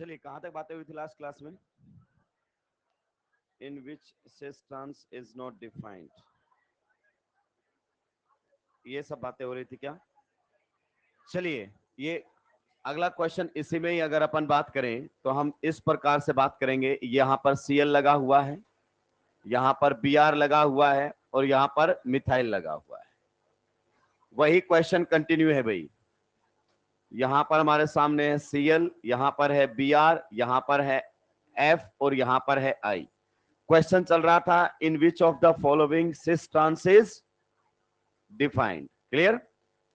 चलिए कहां तक बातें हुई थी लास्ट क्लास में? In which cis trans is not defined, ये सब बातें हो रही थी क्या? चलिए ये अगला क्वेश्चन, इसी में ही अगर अपन बात करें तो हम इस प्रकार से बात करेंगे। यहां पर Cl लगा हुआ है, यहां पर Br लगा हुआ है और यहां पर मिथाइल लगा हुआ है। वही क्वेश्चन कंटिन्यू है भाई। यहां पर हमारे सामने है Cl, यहां पर है Br, यहां पर है F और यहां पर है I। क्वेश्चन चल रहा था in which of the following cis trans is defined. Clear?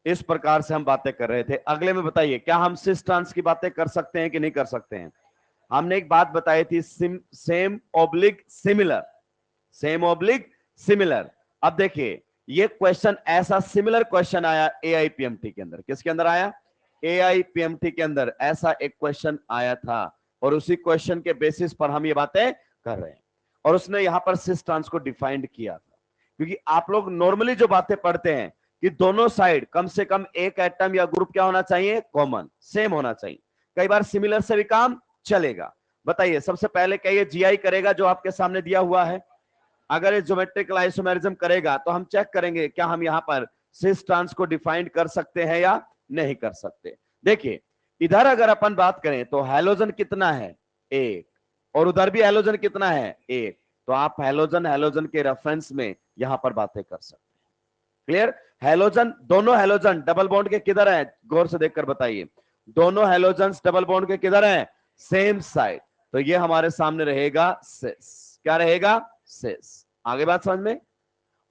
इस प्रकार से हम बातें कर रहे थे। अगले में बताइए, क्या हम सिस ट्रांस की बातें कर सकते हैं कि नहीं कर सकते हैं? हमने एक बात बताई थी, same oblique similar, same oblique similar. अब देखिए ये क्वेश्चन, ऐसा सिमिलर क्वेश्चन आया एआईपीएमटी के अंदर। किसके अंदर आया? एआईपीएमटी के अंदर ऐसा एक क्वेश्चन आया था और उसी क्वेश्चन के बेसिस पर हम ये बातें कर रहे हैं। और उसने यहां पर सिस ट्रांस को डिफाइंड किया था, क्योंकि आप लोग नॉर्मली जो बातें पढ़ते हैं कि दोनों साइड कम से कम एक एटम या ग्रुप क्या होना चाहिए? कॉमन, सेम होना चाहिए। कई बार सिमिलर से भी काम चलेगा। बताइए सबसे पहले क्या ये जीआई करेगा जो आपके सामने दिया हुआ है? अगर ये ज्योमेट्रिकल आइसोमेरिज्म करेगा तो हम चेक करेंगे क्या हम यहां पर सिस ट्रांस को डिफाइंड कर सकते हैं या नहीं कर सकते। देखिए इधर अगर अपन बात करें तो हैलोजन कितना है? एक। और उधर भी हैलोजन कितना है? एक। तो आप हैलोजन हैलोजन के रेफरेंस में यहां पर बातें कर सकते हैं। क्लियर? हैलोजन, दोनों हैलोजन डबल बॉन्ड के किधर है? गौर से देखकर बताइए, दोनों हैलोजन डबल बॉन्ड के किधर है? Same side. तो ये हमारे सामने रहेगा सिस। क्या रहेगा? सिस। आगे बात समझ में?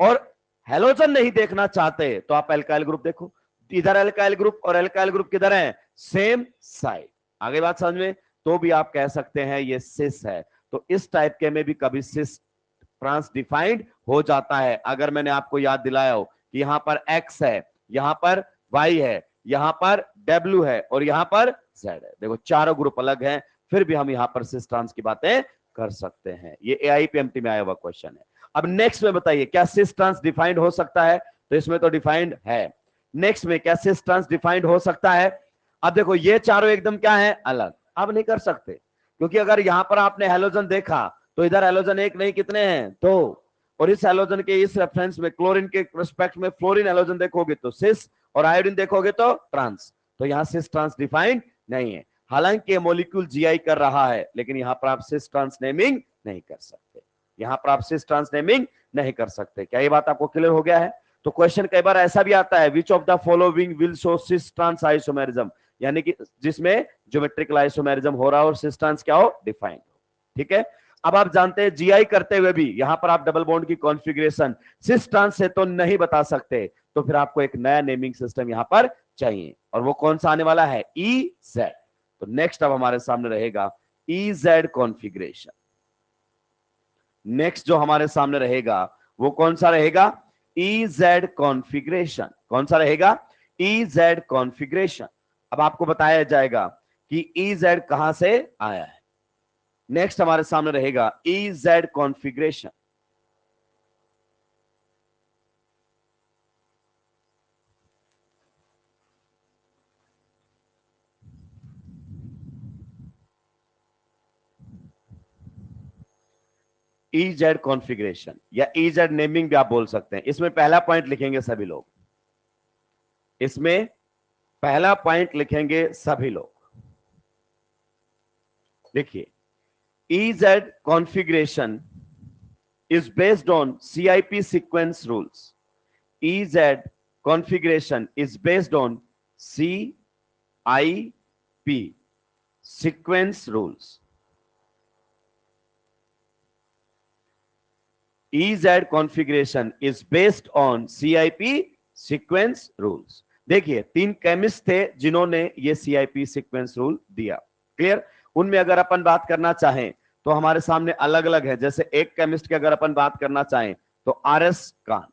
और हैलोजन नहीं देखना चाहते तो आप एल्काइल ग्रुप देखो, इधर एल्काइल ग्रुप और एल्काइल ग्रुप किधर है? Same side. आगे बात समझ में? तो भी आप कह सकते हैं ये सिस है। तो इस टाइप के में भी कभी सिस ट्रांस डिफाइंड हो जाता है। अगर मैंने आपको याद दिलाया हो कि यहां पर X है, यहां पर Y है, यहां पर W है और यहां पर Z है। देखो चारों ग्रुप अलग हैं, फिर भी हम यहां पर सिस ट्रांस की बातें कर सकते हैं। ये एआईपीएमटी में आया हुआ क्वेश्चन है। अब नेक्स्ट में बताइए, क्या सिस ट्रांस डिफाइंड हो सकता है? तो इसमें तो डिफाइंड है। नेक्स्ट में क्या सिस ट्रांस डिफाइंड हो सकता है? अब देखो ये चारों एकदम क्या है? अलग। अब नहीं कर सकते, क्योंकि अगर यहां पर आपने हैलोजन देखा तो इधर हैलोजन एक नहीं कितने हैं? दो। और इस हैलोजन के इस रेफरेंस में क्लोरीन के रिस्पेक्ट में फ्लोरीन हैलोजन देखोगे तो सिस और आयोडीन देखोगे तो ट्रांस। तो यहां सिस ट्रांस डिफाइंड नहीं है। हालांकि ये मॉलिक्यूल जीआई कर रहा है, लेकिन यहां पर आप सिस ट्रांस नेमिंग नहीं कर सकते। यहां पर आप सिस ट्रांस नेमिंग नहीं कर सकते। क्या ये बात आपको क्लियर हो गया है? तो क्वेश्चन कई बार ऐसा भी आता है, which of the following will show cis trans isomerism, यानी कि जिसमें ज्योमेट्रिकल आइसोमेरिज्म हो रहा हो और सिस ट्रांस क्या हो? डिफाइंड हो। ठीक है? अब आप जानते हैं जीआई करते हुए भी यहां पर आप डबल बॉन्ड की कॉन्फ़िगरेशन सिस ट्रांस से तो नहीं बता सकते, तो फिर आपको एक नया नेमिंग सिस्टम यहां पर चाहिए, और वो कौन सा आने वाला है? EZ। तो नेक्स्ट अब हमारे सामने रहेगा EZ कॉन्फ़िगरेशन। नेक्स्ट जो हमारे सामने रहेगा वो कौन सा रहेगा? EZ configuration. कौन सा रहेगा? EZ configuration. अब आपको बताया जाएगा कि EZ कहां से आया है। नेक्स्ट हमारे सामने रहेगा EZ कॉन्फ़िगरेशन। EZ कॉन्फ़िगरेशन या EZ नेमिंग भी आप बोल सकते हैं। इसमें पहला पॉइंट लिखेंगे सभी लोग, इसमें पहला पॉइंट लिखेंगे सभी लोग। देखिए EZ configuration is based on CIP sequence rules. EZ configuration is based on CIP sequence rules. EZ configuration is based on CIP sequence rules. देखिए तीन केमिस्ट थे जिन्होंने ये CIP sequence rule दिया। क्लियर? उनमें अगर अपन बात करना चाहें तो हमारे सामने अलग अलग है। जैसे एक केमिस्ट की अगर अपन बात करना चाहें तो RS कान।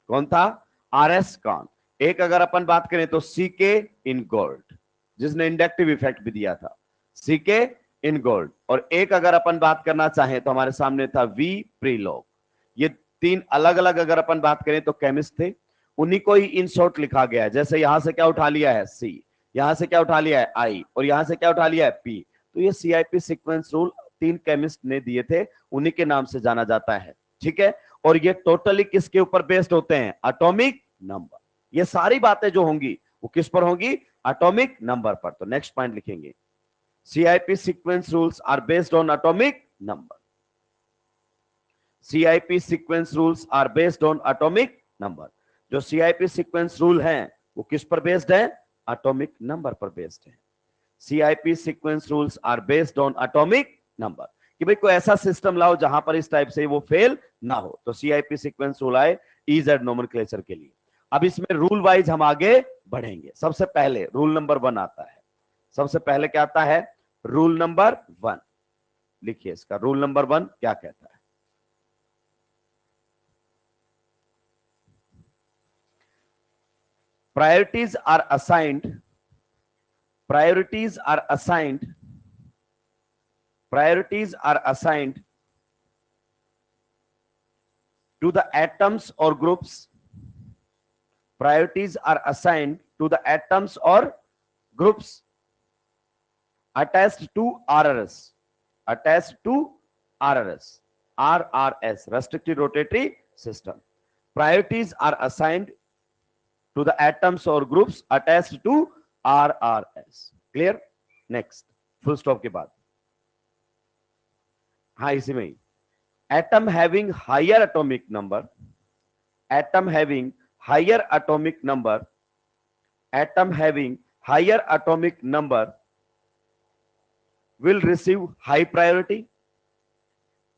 कौन था? RS कान। एक अगर अपन बात करें तो CK इनगोल्ड, जिसने इंडक्टिव इफेक्ट भी दिया था, CK इनगोल्ड। और एक अगर अपन बात करना चाहें तो हमारे सामने था V प्रीलॉग। ये तीन अलग अलग अगर अपन बात करें तो केमिस्ट थे, उन्हीं को ही इन शॉर्ट लिखा गया है। जैसे यहां से क्या उठा लिया है? C, यहां से क्या उठा लिया है? I, और यहां से क्या उठा लिया है? P। तो ये सीआईपी सीक्वेंस रूल 3 केमिस्ट ने दिए थे, उन्हीं के नाम से जाना जाता है। ठीक है, और ये टोटली किसके ऊपर बेस्ड होते हैं? Atomic number. ये सारी बातें जो होंगी वो किस पर होंगी? एटॉमिक नंबर पर। तो नेक्स्ट पॉइंट लिखेंगे, CIP sequence rules are based on atomic number. CIP sequence rules are based on atomic number. जो सीआईपी सीक्वेंस रूल हैं वो किस पर बेस्ड है? एटॉमिक नंबर पर बेस्ड है। CIP sequence rules are based on atomic number, कि भाई कोई ऐसा सिस्टम लाओ जहां पर इस टाइप से वो फेल ना हो, तो सीआईपी सीक्वेंस रूल आए ईजेड नोमेनक्लेचर के लिए। अब इसमें रूल वाइज हम आगे बढ़ेंगे। सबसे पहले रूल नंबर 1 आता है। सबसे पहले क्या आता है? Rule number 1। लिखिए इसका रूल नंबर 1 क्या कहता है? Priorities are assigned, priorities are assigned, priorities are assigned to the atoms or groups. Priorities are assigned to the atoms or groups attached to RRS, attached to RRS, RRS, restricted rotatory system. Priorities are assigned to the atoms or groups attached to RRS. Clear? Next, full stop के बाद, हाँ इसी में ही, atom having higher atomic number, atom having higher atomic number, atom having higher atomic number will receive high priority.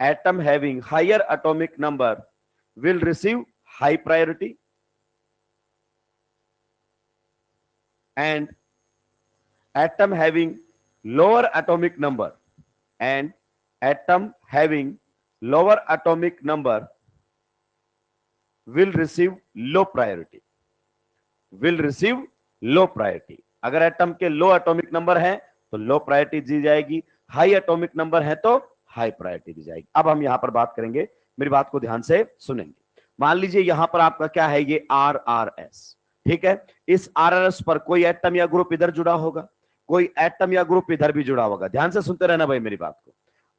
Atom having higher atomic number will receive high priority. And atom having lower atomic number, and atom having lower atomic number will receive low priority, will receive low priority. अगर atom के लो atomic number है तो low priority दी जाएगी, high atomic number है तो high priority दी जाएगी। अब हम यहां पर बात करेंगे, मेरी बात को ध्यान से सुनेंगे। मान लीजिए यहां पर आपका क्या है? ये RRS, ठीक है। इस RRS पर कोई एटम या ग्रुप इधर जुड़ा होगा, कोई एटम या ग्रुप इधर भी जुड़ा होगा। ध्यान से सुनते रहना भाई मेरी बात को।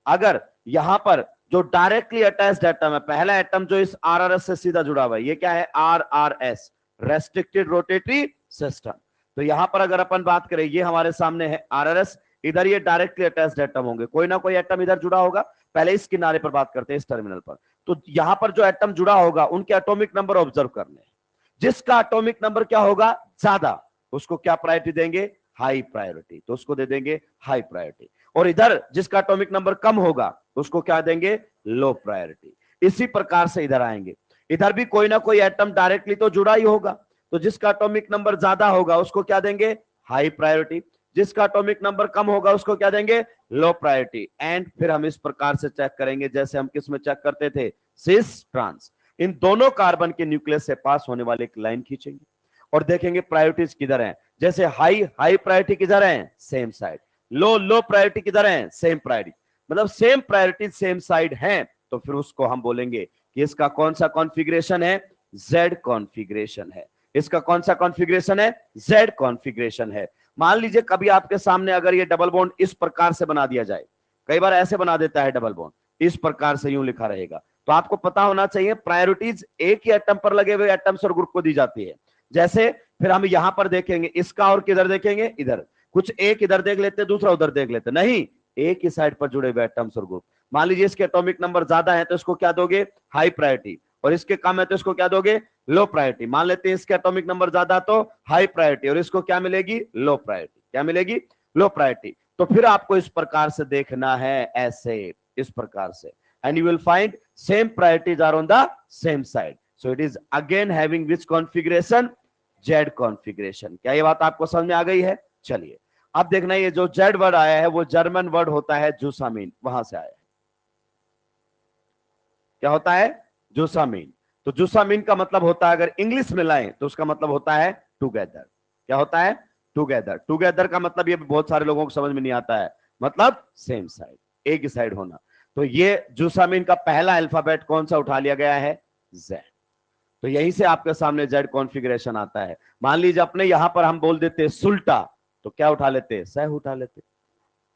अगर यहां पर जो डायरेक्टली अटैच्ड एटम है, पहला एटम जो इस RRS से सीधा जुड़ा हुआ है, ये क्या है? RRS, restricted rotatory system. तो यहां पर अगर अपन बात करें, ये हमारे सामने है RRS, इधर ये डायरेक्टली अटैच्ड एटम होंगे, कोई ना कोई एटम इधर जुड़ा होगा। पहले इस किनारे पर बात करते हैं, इस टर्मिनल पर। तो यहां पर जो एटम जुड़ा होगा उनके एटॉमिक नंबर ऑब्जर्व करने हैं। जिसका एटॉमिक नंबर क्या होगा? ज्यादा, उसको क्या प्रायोरिटी देंगे? High priority. तो उसको दे देंगे हाई प्रायोरिटी। और इधर जिसका एटॉमिक नंबर कम होगा उसको क्या देंगे? Low priority. इसी प्रकार से इधर आएंगे, इधर भी कोई ना कोई एटम डायरेक्टली तो जुड़ा ही होगा, तो जिसका एटॉमिक नंबर ज्यादा होगा उसको क्या देंगे? High priority. जिसका एटॉमिक नंबर कम होगा उसको क्या देंगे? Low priority. एंड फिर हम इस प्रकार से चेक करेंगे जैसे हम किस में चेक करते थे? Cis trans. इन दोनों कार्बन के न्यूक्लियस से पास होने वाले एक लाइन खींचेंगे और देखेंगे प्रायोरिटीज किधर हैं। जैसे हाई हाई प्रायोरिटी किधर है? Same side. Low low priority किधर है? Same priority. मतलब सेम प्रायोरिटी सेम साइड है, तो फिर उसको हम बोलेंगे कि इसका कौन सा कॉन्फ़िगरेशन है? जेड कॉन्फ़िगरेशन है। इसका कौन सा कॉन्फ़िगरेशन है? जेड कॉन्फ़िगरेशन है। मान लीजिए कभी आपके सामने अगर ये डबल बॉन्ड इस प्रकार से बना दिया जाए, कई बार ऐसे बना देता है डबल बॉन्ड, इस प्रकार से यूं लिखा रहेगा, तो आपको पता होना चाहिए प्रायोरिटीज एक ही एटम पर लगे हुए एटम्स और ग्रुप को दी जाती है। जैसे फिर हम यहां पर देखेंगे इसका, और किधर देखेंगे? इधर। कुछ एक इधर देख लेते, दूसरा उधर देख लेते, नहीं, एक ही साइड पर जुड़े हुए एटम्स और ग्रुप। मान लीजिए इसके एटॉमिक नंबर ज्यादा है तो इसको क्या दोगे? High priority. और इसके कम है तो इसको क्या दोगे? Low priority. मान लेते हैं इसके एटॉमिक नंबर ज्यादा तो हाई प्रायोरिटी, और इसको क्या मिलेगी? Low priority. क्या मिलेगी? Low priority. तो फिर आपको इस प्रकार से देखना है, ऐसे, इस प्रकार से, and you will find same priorities are on the same side, so it is again having which configuration? Z configuration। क्या ये बात आपको समझ में आ गई है? चलिए अब देखना, ये जो Z वर्ड आया है वो जर्मन वर्ड होता है जूसामीन, वहां से आया है। क्या होता है? जूसामीन। तो जूसामीन का मतलब होता है, अगर इंग्लिश में लाएं तो उसका मतलब होता है टुगेदर। क्या होता है? टुगेदर। टुगेदर का मतलब ये बहुत सारे लोगों को समझ में नहीं आता है, मतलब सेम साइड, एक ही साइड होना। तो ये जूसामीन का पहला अल्फाबेट कौन सा उठा लिया गया है? Z। तो यहीं से आपके सामने Z कॉन्फ़िगरेशन आता है। मान लीजिए अपने यहां पर हम बोल देते सुल्टा, तो क्या उठा लेते? सह उठा लेते।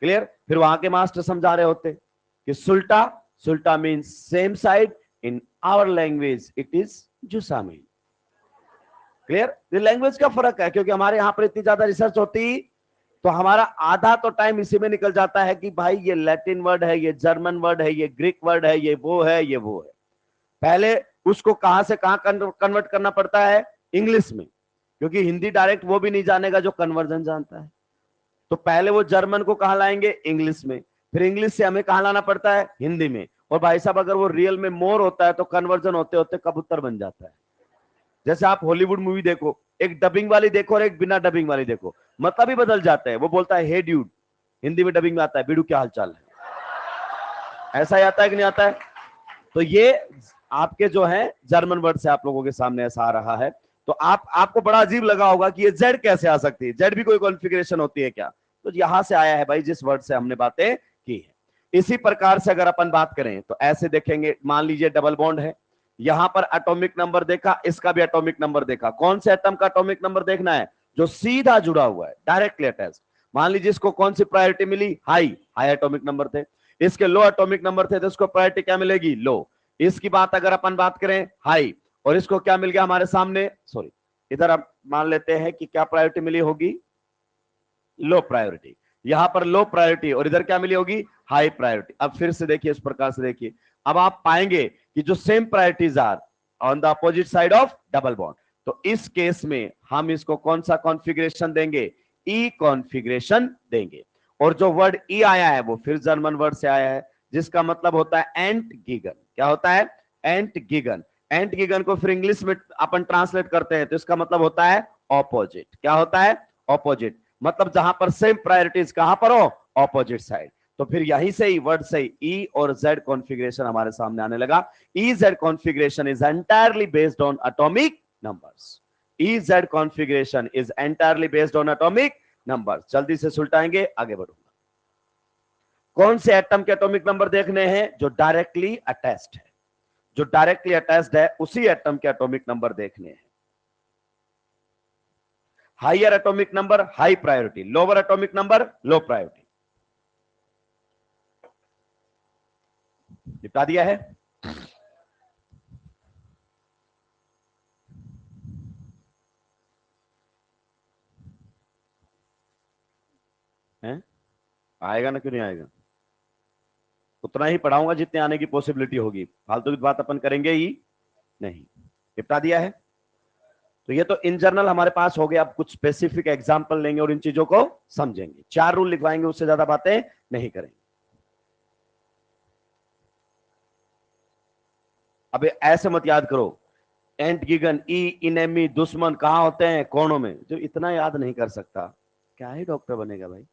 क्लियर। फिर वहां के मास्टर समझा रहे होते कि सुल्टा, सुल्टा means same side, in our language it is जुसामीन। क्लियर। ये लैंग्वेज का फर्क है, क्योंकि हमारे यहां पर इतनी ज्यादा रिसर्च होती तो हमारा आधा तो टाइम इसी में निकल जाता है कि भाई ये लैटिन वर्ड है, ये जर्मन वर्ड है, ये ग्रीक वर्ड है, ये वो है, ये वो है। पहले उसको कहां से कहां कन्वर्ट करना पड़ता है, इंग्लिश में, क्योंकि हिंदी डायरेक्ट वो भी नहीं जानेगा जो कन्वर्जन जानता है। तो पहले वो जर्मन को कहां लाएंगे, इंग्लिश में, फिर इंग्लिश से हमें कहां लाना पड़ता है, हिंदी में। और भाई साहब अगर वो रियल में मोर होता है तो कन्वर्जन होते होते कबूतर बन जाता है। जैसे आप हॉलीवुड मूवी देखो, एक डबिंग वाली देखो और एक बिना डबिंग वाली देखो, मतलब ही बदल जाता है। वो बोलता है हे ड्यूड, हिंदी में डबिंग में आता है बीडू क्या हालचाल है, ऐसा ही आता है कि नहीं आता है। तो ये आपके जो है जर्मन वर्ड से आप लोगों के सामने ऐसा आ रहा है। तो आपको बड़ा अजीब लगा होगा कि ये जेड कैसे आ सकती है, जेड भी कोई कॉन्फ़िगरेशन होती है क्या। तो यहां से आया है भाई, जिस वर्ड से हमने बातें की है। इसी प्रकार से अगर अपन बात करें तो ऐसे देखेंगे, मान लीजिए डबल बॉन्ड है, यहां पर एटॉमिक नंबर देखा, इसका भी एटॉमिक नंबर देखा। कौन से एटम का एटॉमिक नंबर देखना है, जो सीधा जुड़ा हुआ है, डायरेक्टली अटैच्ड। मान लीजिए इसको कौन सी प्रायोरिटी मिली, हाई, हाई एटॉमिक नंबर थे। इसके लो एटॉमिक नंबर थे तो इसको प्रायोरिटी क्या मिलेगी, लो। इसकी बात अगर अपन बात करें हाई, और इसको क्या मिल गया हमारे सामने, सॉरी इधर आप मान लेते हैं कि क्या प्रायोरिटी मिली होगी, लो प्रायोरिटी। यहां पर लो प्रायोरिटी और इधर क्या मिली होगी, हाई प्रायोरिटी। अब फिर से देखिए, इस प्रकार से देखिए, अब आप पाएंगे कि जो same priorities are on the opposite side of double bond. तो इस केस में हम इसको कौन सा कॉन्फ़िगरेशन देंगे, ई कॉन्फ़िगरेशन देंगे। और जो वर्ड ई आया है वो फिर जर्मन वर्ड से आया है, जिसका मतलब होता है एंट गीगन। क्या होता है, एंट गीगन। एंट गीगन को फिर इंग्लिश में अपन ट्रांसलेट करते हैं तो इसका मतलब होता है ऑपोजिट। क्या होता है, ऑपोजिट। मतलब जहां पर सेम प्रायोरिटीज कहां पर हो, ऑपोजिट साइड। तो फिर यहीं से ही वर्ड से ई और जेड कॉन्फ़िगरेशन हमारे सामने आने लगा। E Z configuration is entirely based on atomic numbers. E Z configuration is entirely based on atomic numbers. जल्दी से सुलटाएंगे, आगे बढ़ूंगा। कौन से एटम के एटॉमिक नंबर देखने हैं, जो डायरेक्टली अटैच्ड है, जो डायरेक्टली अटैच्ड है उसी एटम के एटॉमिक नंबर देखने हैं। Higher atomic number high priority, lower atomic number low priority. निपटा दिया है। हैं? आएगा ना, क्यों नहीं आएगा, उतना ही पढ़ाऊंगा जितने आने की पॉसिबिलिटी होगी, फालतू की बात अपन करेंगे ही नहीं। निपटा दिया है। तो ये तो इन जनरल हमारे पास हो गया। अब कुछ स्पेसिफिक एग्जांपल लेंगे और इन चीजों को समझेंगे। 4 रूल लिखवाएंगे, उससे ज्यादा बातें नहीं करेंगे। अब ऐसे मत याद करो, एंट गिगन, ई, इनेमी, दुश्मन कहां होते हैं, कोणों में। जो इतना याद नहीं कर सकता क्या ही डॉक्टर बनेगा भाई।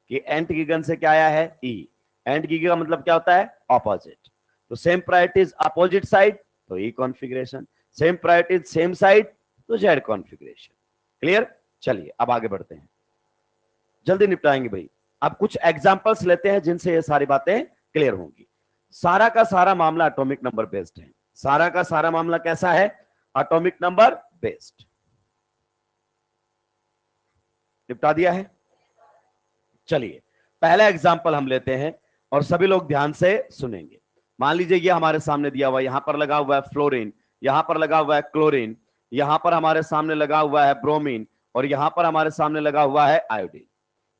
कि एंट गिगन से क्या आया है, ई। एंट गिगन का मतलब क्या होता है, ऑपोजिट। तो सेम प्रायोरिटीज अपोजिट साइड, तो E configuration. Same priorities same side, तो जेड कॉन्फ़िगरेशन। क्लियर। चलिए अब आगे बढ़ते हैं, जल्दी निपटाएंगे भाई। अब कुछ एग्जांपल्स लेते हैं जिनसे ये सारी बातें क्लियर होंगी। सारा का सारा मामला एटॉमिक नंबर बेस्ड है। सारा का सारा मामला कैसा है, एटॉमिक नंबर बेस्ड। निपटा दिया है। चलिए पहला एग्जांपल हम लेते हैं और सभी लोग ध्यान से सुनेंगे। मान लीजिए ये हमारे सामने दिया हुआ है, यहां पर लगा हुआ है फ्लोरीन, यहां पर लगा हुआ है क्लोरीन, यहां पर हमारे सामने लगा हुआ है ब्रोमीन, और यहां पर हमारे सामने लगा हुआ है आयोडीन।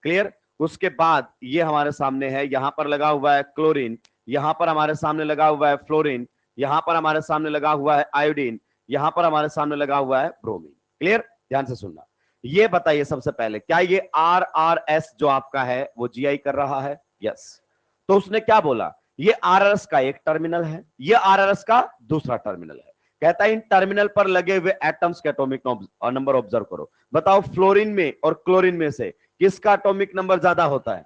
क्लियर। उसके बाद ये हमारे सामने है, यहां पर लगा हुआ है क्लोरीन, यहां पर हमारे सामने लगा हुआ है फ्लोरीन, यहां पर हमारे सामने लगा हुआ है आयोडीन, यहां पर हमारे सामने लगा हुआ है ब्रोमीन। क्लियर। ध्यान से सुनना। ये बताइए सबसे पहले, क्या ये RRS जो आपका है वो GI कर रहा है, यस। तो उसने क्या बोला, ये RRS का एक टर्मिनल है, ये RRS का दूसरा टर्मिनल है। कहता है इन टर्मिनल पर लगे हुए एटम्स के एटॉमिक नंबर ऑब्जर्व करो। बताओ फ्लोरीन में और क्लोरीन में से किसका एटॉमिक नंबर ज्यादा होता है,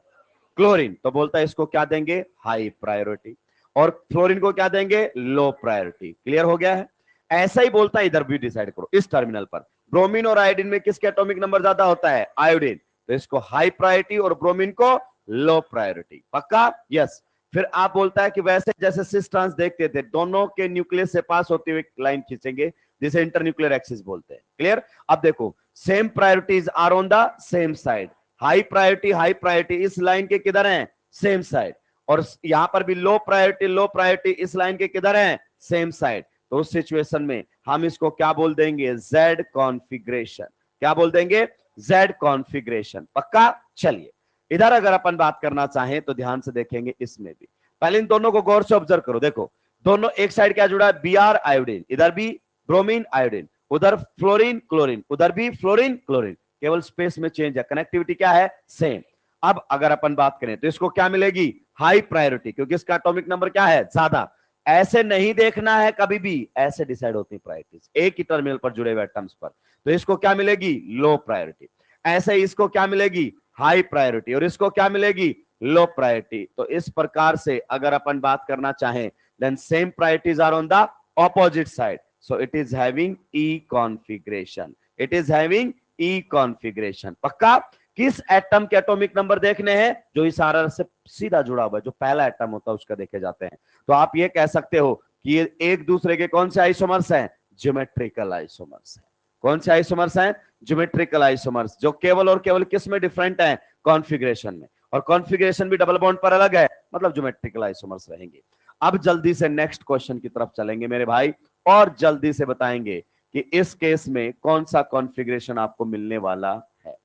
क्लोरीन। तो बोलता है इसको क्या देंगे, हाई प्रायोरिटी, और फ्लोरीन को क्या देंगे, लो प्रायोरिटी। क्लियर हो गया है। ऐसा ही बोलता है इधर भी, डिसाइड करो इस टर्मिनल पर ब्रोमीन और आयोडीन में किसके एटॉमिक नंबर ज्यादा होता है, आयोडीन। तो इसको हाई प्रायोरिटी और ब्रोमीन को लो प्रायोरिटी। पक्का, यस। फिर आप बोलता है कि वैसे जैसे सिस ट्रांस देखते थे, दोनों के न्यूक्लियस से पास होते हुए लाइन खींचेंगे, जिसे इंटरन्यूक्लियर एक्सिस बोलते हैं। क्लियर। अब देखो, same priorities are on the same side, high priority इस लाइन के किधर हैं, सेम साइड, और यहां पर भी लो प्रायोरिटी इस लाइन के किधर हैं, सेम साइड। तो उस सिचुएशन में हम इसको क्या बोल देंगे, जेड कॉन्फ़िगरेशन। क्या बोल देंगे, जेड कॉन्फ़िगरेशन। पक्का। चलिए इधर अगर अपन बात करना चाहें तो ध्यान से देखेंगे, इसमें भी पहले इन दोनों को गौर से ऑब्जर्व करो। देखो दोनों एक साइड क्या जुड़ा है, Br आयोडीन, इधर भी ब्रोमीन आयोडीन, उधर फ्लोरीन क्लोरीन, उधर भी फ्लोरीन क्लोरीन, केवल स्पेस में चेंज है, कनेक्टिविटी क्या है, सेम। अब अगर अपन बात करें तो इसको क्या मिलेगी, हाई प्रायोरिटी, क्योंकि इसका एटॉमिक नंबर क्या है, ज्यादा। ऐसे नहीं देखना है कभी भी, ऐसे डिसाइड होती है प्रायोरिटीज, एक ही टर्मिनल पर जुड़े हुए एटम्स पर। तो इसको क्या मिलेगी, लो प्रायोरिटी। ऐसे इसको क्या मिलेगी, हाई प्रायोरिटी, और इसको क्या मिलेगी, लो प्रायोरिटी। तो इस प्रकार से अगर अपन बात करना चाहें, then same priorities are on the opposite side, so it is having E configuration, it is having E configuration. पक्का। किस एटम के एटॉमिक नंबर देखने हैं, जो इस आर से सीधा जुड़ा हुआ है, जो पहला एटम होता है उसका देखे जाते हैं। तो आप ये कह सकते हो कि ये एक दूसरे के कौन से आइसोमर्स हैं, ज्योमेट्रिकल आइसोमर्स हैं। कौन से आइसोमर्स हैं, ज्योमेट्रिकल आइसोमर्स, जो केवल और केवल किस में डिफरेंट है, कॉन्फ़िगरेशन में, और कॉन्फ़िगरेशन भी डबल बॉन्ड पर अलग है, मतलब ज्योमेट्रिकल आइसोमर्स रहेंगे। अब जल्दी से नेक्स्ट क्वेश्चन की तरफ चलेंगे मेरे भाई, और जल्दी से बताएंगे कि इस केस में कौन सा कॉन्फ़िगरेशन आपको मिलने वाला है।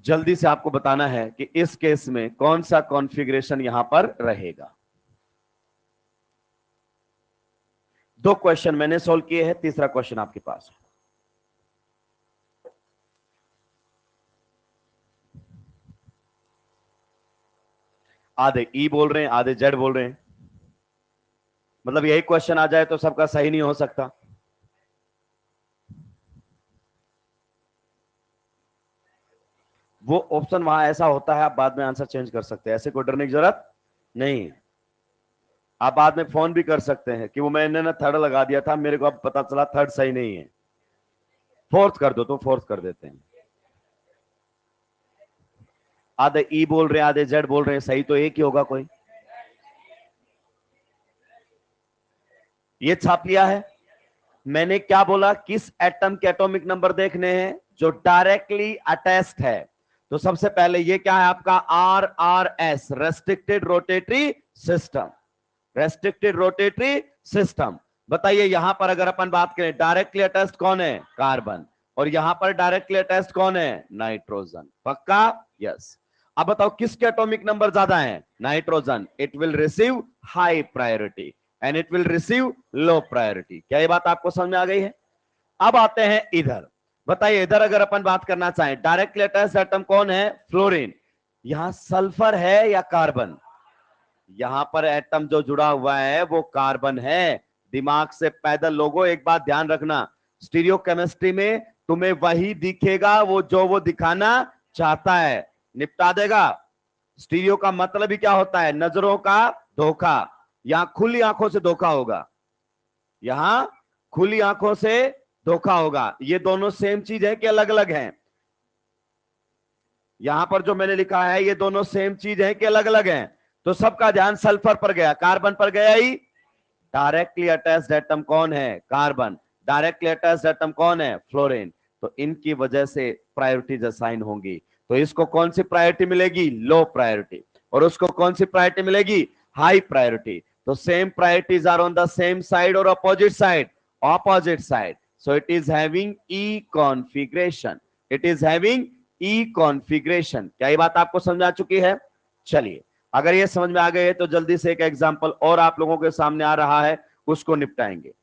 जल्दी से आपको बताना है कि इस केस में कौन सा कॉन्फ़िगरेशन यहां पर रहेगा। दो क्वेश्चन मैंने सोल्व किए हैं, तीसरा क्वेश्चन आपके पास है। आधे ई बोल रहे हैं, आधे जेड बोल रहे हैं, मतलब यही क्वेश्चन आ जाए तो सबका सही नहीं हो सकता। वो ऑप्शन वहां ऐसा होता है, आप बाद में आंसर चेंज कर सकते हैं, ऐसे कोई डरने की जरूरत नहीं। आप बाद में फोन भी कर सकते हैं कि वो मैंने ना थर्ड लगा दिया था, मेरे को अब पता चला थर्ड सही नहीं है, फोर्थ कर दो, तो फोर्थ कर देते हैं। आधे ई बोल रहे हैं, आधे जेड बोल रहे हैं, सही तो एक ही होगा कोई। ये छाप लिया है। मैंने क्या बोला, किस एटम के एटॉमिक नंबर देखने हैं, जो डायरेक्टली अटैच्ड है। तो सबसे पहले ये क्या है आपका, RRS, restricted rotatory system, restricted rotatory system. बताइए यहां पर अगर अपन बात करें, डायरेक्टली अटैच्ड कौन है, कार्बन, और यहां पर डायरेक्टली अटैच्ड कौन है, नाइट्रोजन। पक्का, यस। अब बताओ किसके एटॉमिक नंबर ज्यादा है, nitrogen, it will receive high priority and it will receive low priority. क्या ये बात आपको समझ में आ गई है। अब आते हैं इधर, बताइए इधर अगर अपन बात करना चाहें, डायरेक्टली अटैच्ड एटम कौन है, फ्लोरीन। यहां सल्फर है या कार्बन, यहां पर एटम जो जुड़ा हुआ है वो कार्बन है। दिमाग से पैदल लोगों एक बात ध्यान रखना, स्टीरियो केमिस्ट्री में तुम्हें वही दिखेगा वो जो वो दिखाना चाहता है, निपटा देगा। स्टीरियो का मतलब ही क्या होता है, नजरों का धोखा। यहां खुली आंखों से धोखा होगा, यहां खुली आंखों से धोखा होगा। ये दोनों सेम चीज है कि अलग अलग हैं, यहां पर जो मैंने लिखा है ये दोनों सेम चीज है कि अलग अलग हैं। तो सबका ध्यान सल्फर पर गया, कार्बन पर गया ही। डायरेक्टली अटैच्ड एटम कौन है, कार्बन, डायरेक्टली अटैच्ड एटम कौन है, फ्लोरीन। तो इनकी वजह से प्रायोरिटीज असाइन होंगी। तो इसको कौन सी प्रायोरिटी मिलेगी, लो प्रायोरिटी, और उसको कौन सी प्रायोरिटी मिलेगी, हाई प्रायोरिटी। तो same priorities are on the same side और opposite side, opposite side, so it is having E configuration, it is having E configuration. क्या ये बात आपको समझ आ चुकी है। चलिए अगर ये समझ में आ गए तो जल्दी से एक एग्जांपल और आप लोगों के सामने आ रहा है, उसको निपटाएंगे।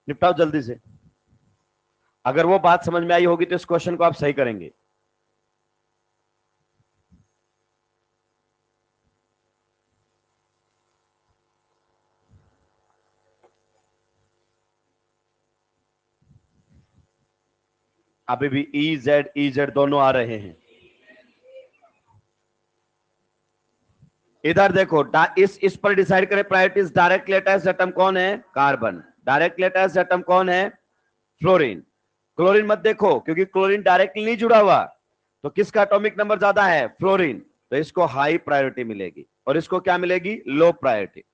निपटाओ जल्दी से। अगर वो बात समझ में आई होगी तो इस क्वेश्चन को आप सही करेंगे। अभी भी ई जेड दोनों आ रहे हैं। इधर देखो, इस पर डिसाइड करें प्रायोरिटीज, डायरेक्टली अटैच्ड एटम कौन है, कार्बन, डायरेक्टली अटैच्ड एटम कौन है? फ्लोरीन। क्लोरीन मत देखो क्योंकि क्लोरीन डायरेक्टली नहीं जुड़ा हुआ, तो किसका एटॉमिक नंबर ज्यादा है? फ्लोरीन। तो इसको हाई प्रायोरिटी मिलेगी और इसको क्या मिलेगी? Low priority.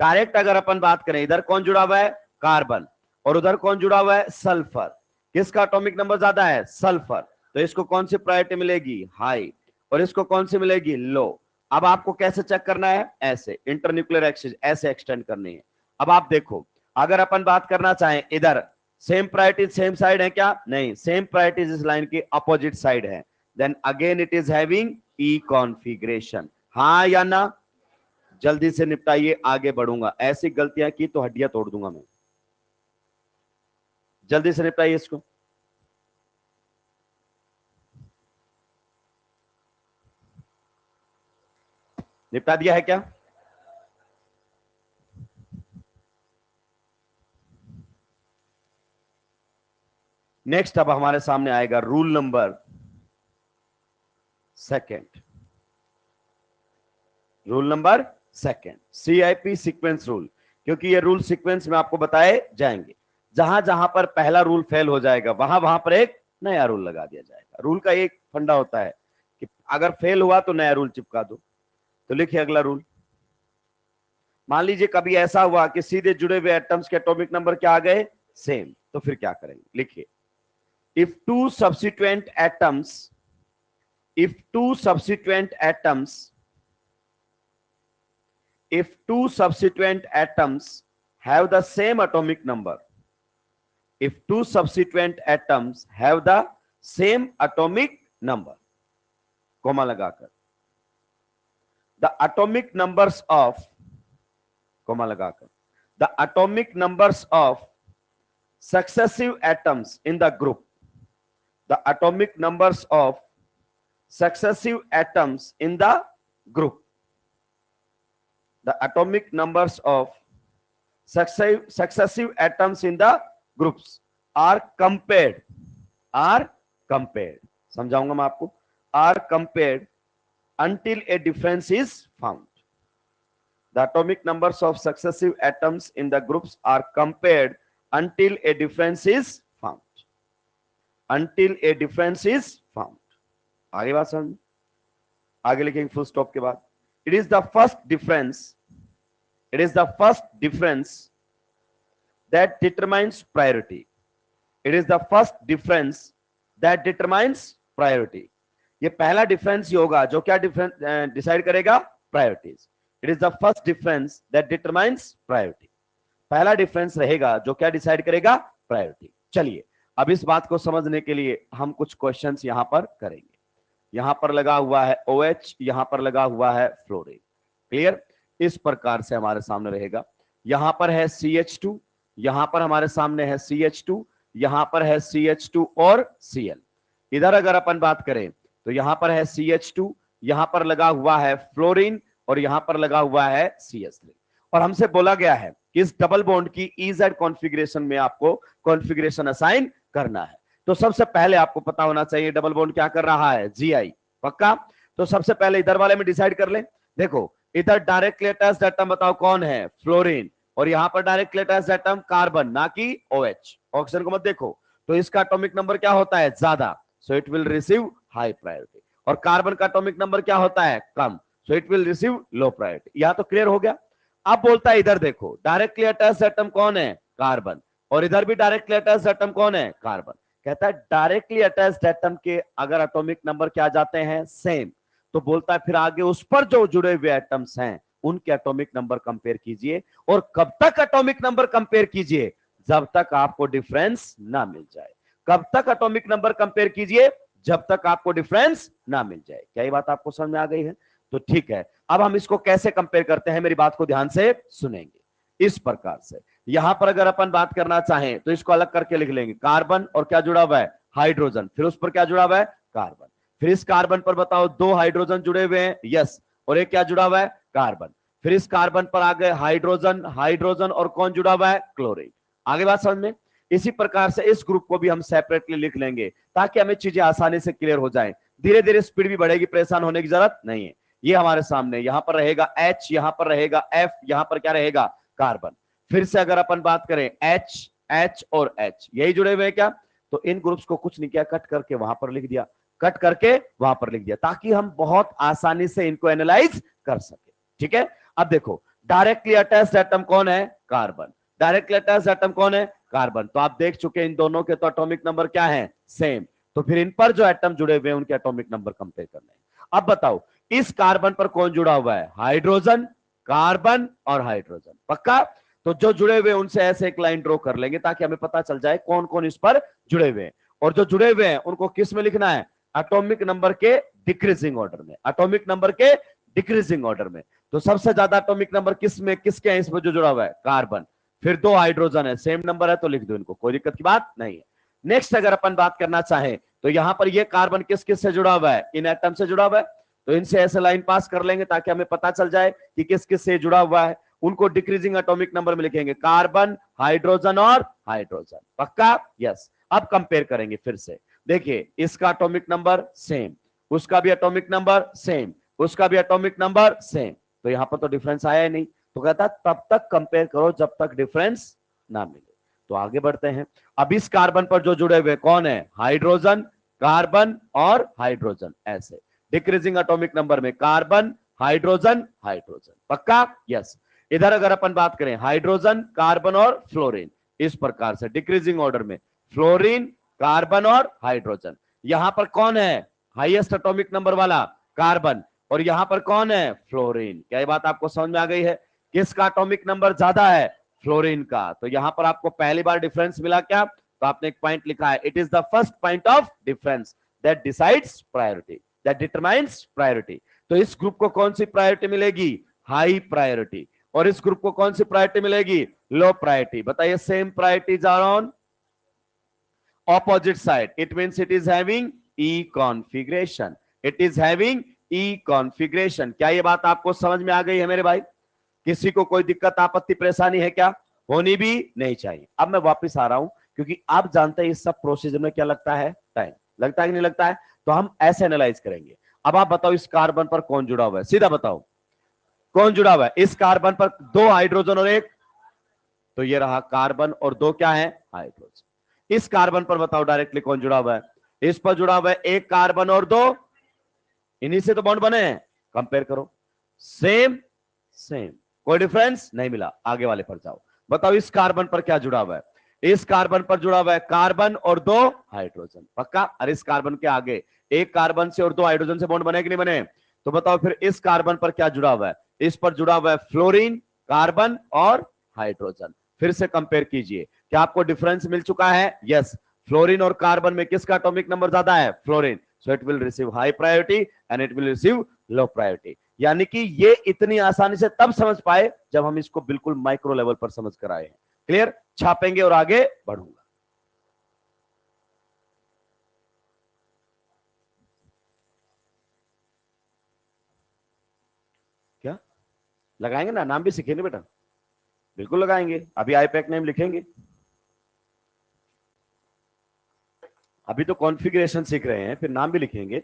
डायरेक्ट अगर अपन बात करें, इधर कौन जुड़ा हुआ है? कार्बन, और उधर कौन जुड़ा हुआ है? सल्फर। किसका एटॉमिक नंबर ज्यादा है? सल्फर। तो इसको कौन सी प्रायोरिटी मिलेगी? हाई। और इसको कौन सी मिलेगी? लो। अब आपको कैसे चेक करना है? ऐसे इंटरन्यूक्लियर एक्सचेंज ऐसे एक्सटेंड करनी है। अब आप देखो, अगर अपन बात करना चाहें, इधर सेम प्रायोरिटी सेम साइड है क्या? नहीं, सेम प्रायोरिटीज इस लाइन की अपोजिट साइड है। Then again it is having E configuration. हाँ या ना? जल्दी से निपटाइए, आगे बढ़ूंगा। ऐसी गलतियां की तो हड्डियां तोड़ दूंगा मैं। जल्दी से निपटाइए इसको। निपटा दिया है क्या? नेक्स्ट अब हमारे सामने आएगा rule number second. Rule number second, CIP sequence rule. क्योंकि ये रूल सीक्वेंस में आपको बताए जाएंगे। जहां जहां पर पहला रूल फेल हो जाएगा वहां वहां पर एक नया रूल लगा दिया जाएगा। रूल का एक फंडा होता है कि अगर फेल हुआ तो नया रूल चिपका दो। तो लिखिए अगला रूल। मान लीजिए कभी ऐसा हुआ कि सीधे जुड़े हुए एटम्स के एटॉमिक नंबर क्या आ गए? सेम। तो फिर क्या करेंगे? लिखिए, if two substituent atoms, if two subsequent atoms if two subsequent atoms have the same atomic number, if two subsequent atoms have the same atomic number, comma लगाकर, the atomic numbers of, comma लगाकर, the atomic numbers of successive atoms in the group, the atomic numbers of successive atoms in the group, the atomic numbers of successive atoms in the groups are compared, समझाऊंगा मैं आपको, are compared until a difference is found. The atomic numbers of successive atoms in the groups are compared until a difference is found, until a difference is found. आगे बात समझ, आगे लिखेंगे full stop के बाद, it is the first difference, it is the first difference that determines priority, it is the first difference that determines priority. ये पहला difference ही होगा जो क्या डिफरेंस डिसाइड करेगा? Priorities. It is the first difference that determines priority, पहला difference रहेगा जो क्या डिसाइड करेगा? प्रायोरिटी। चलिए अब इस बात को समझने के लिए हम कुछ क्वेश्चंस यहां पर करेंगे। यहां पर लगा हुआ है OH, यहां पर लगा हुआ है फ्लोरीन। क्लियर? इस प्रकार से हमारे सामने रहेगा। यहां पर है CH2, यहां पर हमारे सामने है CH2, यहां पर है CH2 और Cl। इधर अगर अपन बात करें तो यहां पर है CH2, यहां पर लगा हुआ है फ्लोरीन और यहां पर लगा हुआ है CH3। और हमसे बोला गया है कि इस डबल बॉन्ड की EZ कॉन्फ़िगरेशन में आपको कॉन्फ़िगरेशन असाइन करना है। तो सबसे पहले आपको पता होना चाहिए डबल बॉन्ड क्या कर रहा है? GI। पक्का? तो सबसे पहले इधर वाले में डिसाइड कर ले। देखो इधर डायरेक्टली अटैच्ड एटम बताओ कौन है? फ्लोरीन। और यहां पर डायरेक्टली अटैच्ड एटम कार्बन, ना कि OH। ऑक्सीजन को मत देखो। तो इसका एटॉमिक नंबर क्या होता है? ज्यादा, so it will receive high priority. और कार्बन का एटॉमिक नंबर क्या होता है? कम, so it will receive low priority. यहां तो क्लियर हो गया। अब बोलता है इधर देखो, डायरेक्टली अटैच्ड एटम कौन है? कार्बन। और इधर भी डायरेक्टली अटैच्ड एटम कौन है? कार्बन। कहता है डायरेक्टली अटैच्ड एटम के अगर एटॉमिक नंबर क्या जाते हैं? सेम, तो बोलता है फिर आगे उस पर जो जुड़े हुए एटम्स हैं उनके एटॉमिक नंबर कंपेयर कीजिए। और कब तक एटॉमिक नंबर कंपेयर कीजिए? जब तक आपको डिफरेंस ना मिल जाए। कब तक एटॉमिक नंबर कंपेयर कीजिए? जब तक आपको डिफरेंस ना मिल जाए। क्या ये बात आपको समझ में आ गई है? तो ठीक है, अब हम इसको कैसे कंपेयर करते हैं, मेरी बात को ध्यान से सुनेंगे। इस प्रकार से यहां पर अगर अपन बात करना चाहें तो इसको अलग करके लिख लेंगे। कार्बन और क्या जुड़ा हुआ है? हाइड्रोजन। फिर उस पर क्या जुड़ा हुआ है? कार्बन। फिर इस कार्बन पर बताओ दो हाइड्रोजन जुड़े हुए हैं, यस, और एक क्या जुड़ा हुआ है? कार्बन। फिर इस कार्बन पर आ गए हाइड्रोजन, हाइड्रोजन और कौन जुड़ा हुआ है? क्लोरीन। आगे बात समझ में? इसी प्रकार से इस ग्रुप को भी हम सेपरेटली लिख लेंगे ताकि हमें चीजें आसानी से क्लियर हो जाएं। धीरे धीरे स्पीड भी बढ़ेगी, परेशान होने की जरूरत नहीं है। ये हमारे सामने यहां पर रहेगा H, यहां पर रहेगा F, यहां पर क्या रहेगा? कार्बन। फिर से अगर अपन बात करें एच, एच और एच यही जुड़े हुए हैं क्या, तो इन ग्रुप्स को कुछ नहीं किया, कट करके वहां पर लिख दिया, कट करके वहां पर लिख दिया, ताकि हम बहुत आसानी से इनको एनालाइज कर सके। ठीक है, अब देखो डायरेक्टली अटैच्ड एटम कौन है, कार्बन। डायरेक्टली अटैच्ड एटम कौन है, कार्बन। तो आप देख चुके इन दोनों के तो एटॉमिक नंबर क्या है, सेम। तो फिर इन पर जो एटम जुड़े हुए हैं उनके एटॉमिक नंबर कंपेयर करने हैं। अब बताओ इस कार्बन पर कौन जुड़ा हुआ है, हाइड्रोजन, कार्बन और हाइड्रोजन, पक्का। तो जो जुड़े हुए उनसे ऐसे एक लाइन ड्रॉ कर लेंगे ताकि हमें पता चल जाए कौन कौन इस पर जुड़े हुए हैं। और जो जुड़े हुए हैं उनको किस में लिखना है, एटॉमिक नंबर के डिक्रीजिंग ऑर्डर में, एटॉमिक नंबर के डिक्रीजिंग ऑर्डर में। तो सबसे ज्यादा एटॉमिक नंबर किस में, किसके हैं इसमें जो जुड़ा हुआ है, कार्बन। फिर दो हाइड्रोजन है, सेम नंबर है तो लिख दो इनको, कोई दिक्कत की बात नहीं है। नेक्स्ट अगर अपन बात करना चाहें तो यहां पर ये कार्बन किस किस से जुड़ा हुआ है, इन एटम से जुड़ा हुआ है। तो इनसे ऐसे लाइन पास कर लेंगे ताकि हमें पता चल जाए कि किस किस से जुड़ा हुआ है। उनको डिक्रीजिंग एटॉमिक नंबर में लिखेंगे, कार्बन, हाइड्रोजन और हाइड्रोजन, पक्का, यस। अब कंपेयर करेंगे फिर से, देखिए इसका एटॉमिक नंबर सेम, उसका भी एटॉमिक नंबर सेम, उसका भी एटॉमिक नंबर सेम। तो यहां पर तो डिफरेंस आया ही नहीं। तो कहता तब तक कंपेयर करो जब तक डिफरेंस ना मिले। तो आगे बढ़ते हैं। अब इस कार्बन पर जो जुड़े हुए कौन है, हाइड्रोजन, कार्बन और हाइड्रोजन, ऐसे डिक्रीजिंग एटॉमिक नंबर में कार्बन, हाइड्रोजन, हाइड्रोजन, पक्का, यस। इधर अगर अपन बात करें हाइड्रोजन, कार्बन और फ्लोरीन, इस प्रकार से डिक्रीजिंग ऑर्डर में फ्लोरीन, कार्बन और हाइड्रोजन। यहां पर कौन है हाईएस्ट एटॉमिक नंबर वाला, कार्बन। और यहां पर कौन है, फ्लोरीन। क्या ये बात आपको समझ में आ गई है, किसका एटॉमिक नंबर ज्यादा है, फ्लोरीन का। तो यहां पर आपको पहली बार डिफरेंस मिला क्या, तो आपने एक पॉइंट लिखा है, it is the first point of difference that decides priority, that determines priority. तो इस ग्रुप को कौन सी प्रायोरिटी मिलेगी, हाई प्रायोरिटी। और इस ग्रुप को कौन सी प्रायोरिटी मिलेगी, लो प्रायोरिटी। बताइए, same priorities are on opposite side, it means it is having e configuration, it is having e configuration। क्या ये बात आपको समझ में आ गई है मेरे भाई, किसी को कोई दिक्कत आपत्ति परेशानी है क्या, होनी भी नहीं चाहिए। अब मैं वापस आ रहा हूं क्योंकि आप जानते हैं इस सब प्रोसीजर में क्या लगता है, टाइम लगता है कि नहीं लगता है। तो हम ऐसे एनालाइज करेंगे। अब आप बताओ इस कार्बन पर कौन जुड़ा हुआ है, सीधा बताओ कौन जुड़ा हुआ है इस कार्बन पर, दो हाइड्रोजन और एक, तो ये रहा कार्बन और दो क्या है, हाइड्रोजन। इस कार्बन पर बताओ डायरेक्टली कौन जुड़ा हुआ है, इस पर जुड़ा हुआ है एक कार्बन और दो, इन्हीं से तो बॉन्ड बने हैं। कंपेयर करो, सेम सेम, कोई डिफरेंस नहीं मिला। आगे वाले पर जाओ, बताओ इस कार्बन पर क्या जुड़ा हुआ है, इस कार्बन पर जुड़ा हुआ है कार्बन और दो हाइड्रोजन, पक्का। और इस कार्बन के आगे एक कार्बन से और दो हाइड्रोजन से बॉन्ड बने कि नहीं बने। तो बताओ फिर इस कार्बन पर क्या जुड़ा हुआ है, इस पर जुड़ा हुआ है फ्लोरीन, कार्बन और हाइड्रोजन। फिर से कंपेयर कीजिए, क्या आपको डिफरेंस मिल चुका है, यस। फ्लोरीन और कार्बन में किसका एटॉमिक नंबर ज्यादा है, fluorine. So it will receive high priority and it will receive low priority. यानी कि ये इतनी आसानी से तब समझ पाए जब हम इसको बिल्कुल माइक्रो लेवल पर समझ कर आए हैं। क्लियर, छापेंगे और आगे बढ़ूंगा। क्या लगाएंगे ना, नाम भी सीखेंगे बेटा, बिल्कुल लगाएंगे। अभी आईपैक नेम लिखेंगे, अभी तो कॉन्फ़िगरेशन सीख रहे हैं, फिर नाम भी लिखेंगे।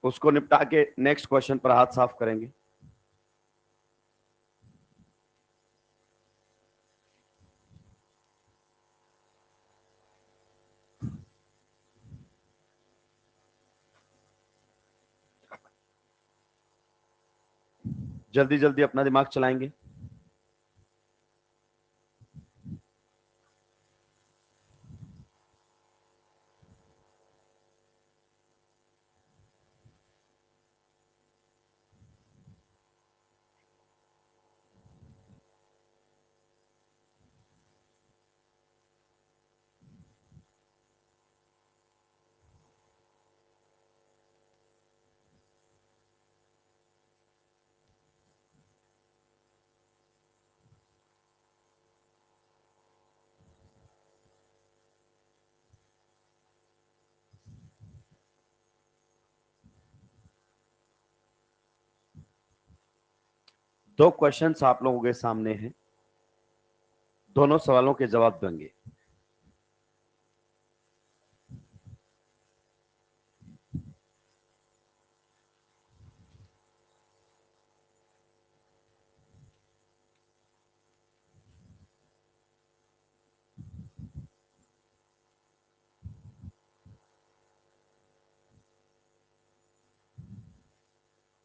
उसको निपटा के नेक्स्ट क्वेश्चन पर हाथ साफ करेंगे। जल्दी जल्दी अपना दिमाग चलाएंगे। दो क्वेश्चंस आप लोगों के सामने हैं, दोनों सवालों के जवाब देंगे।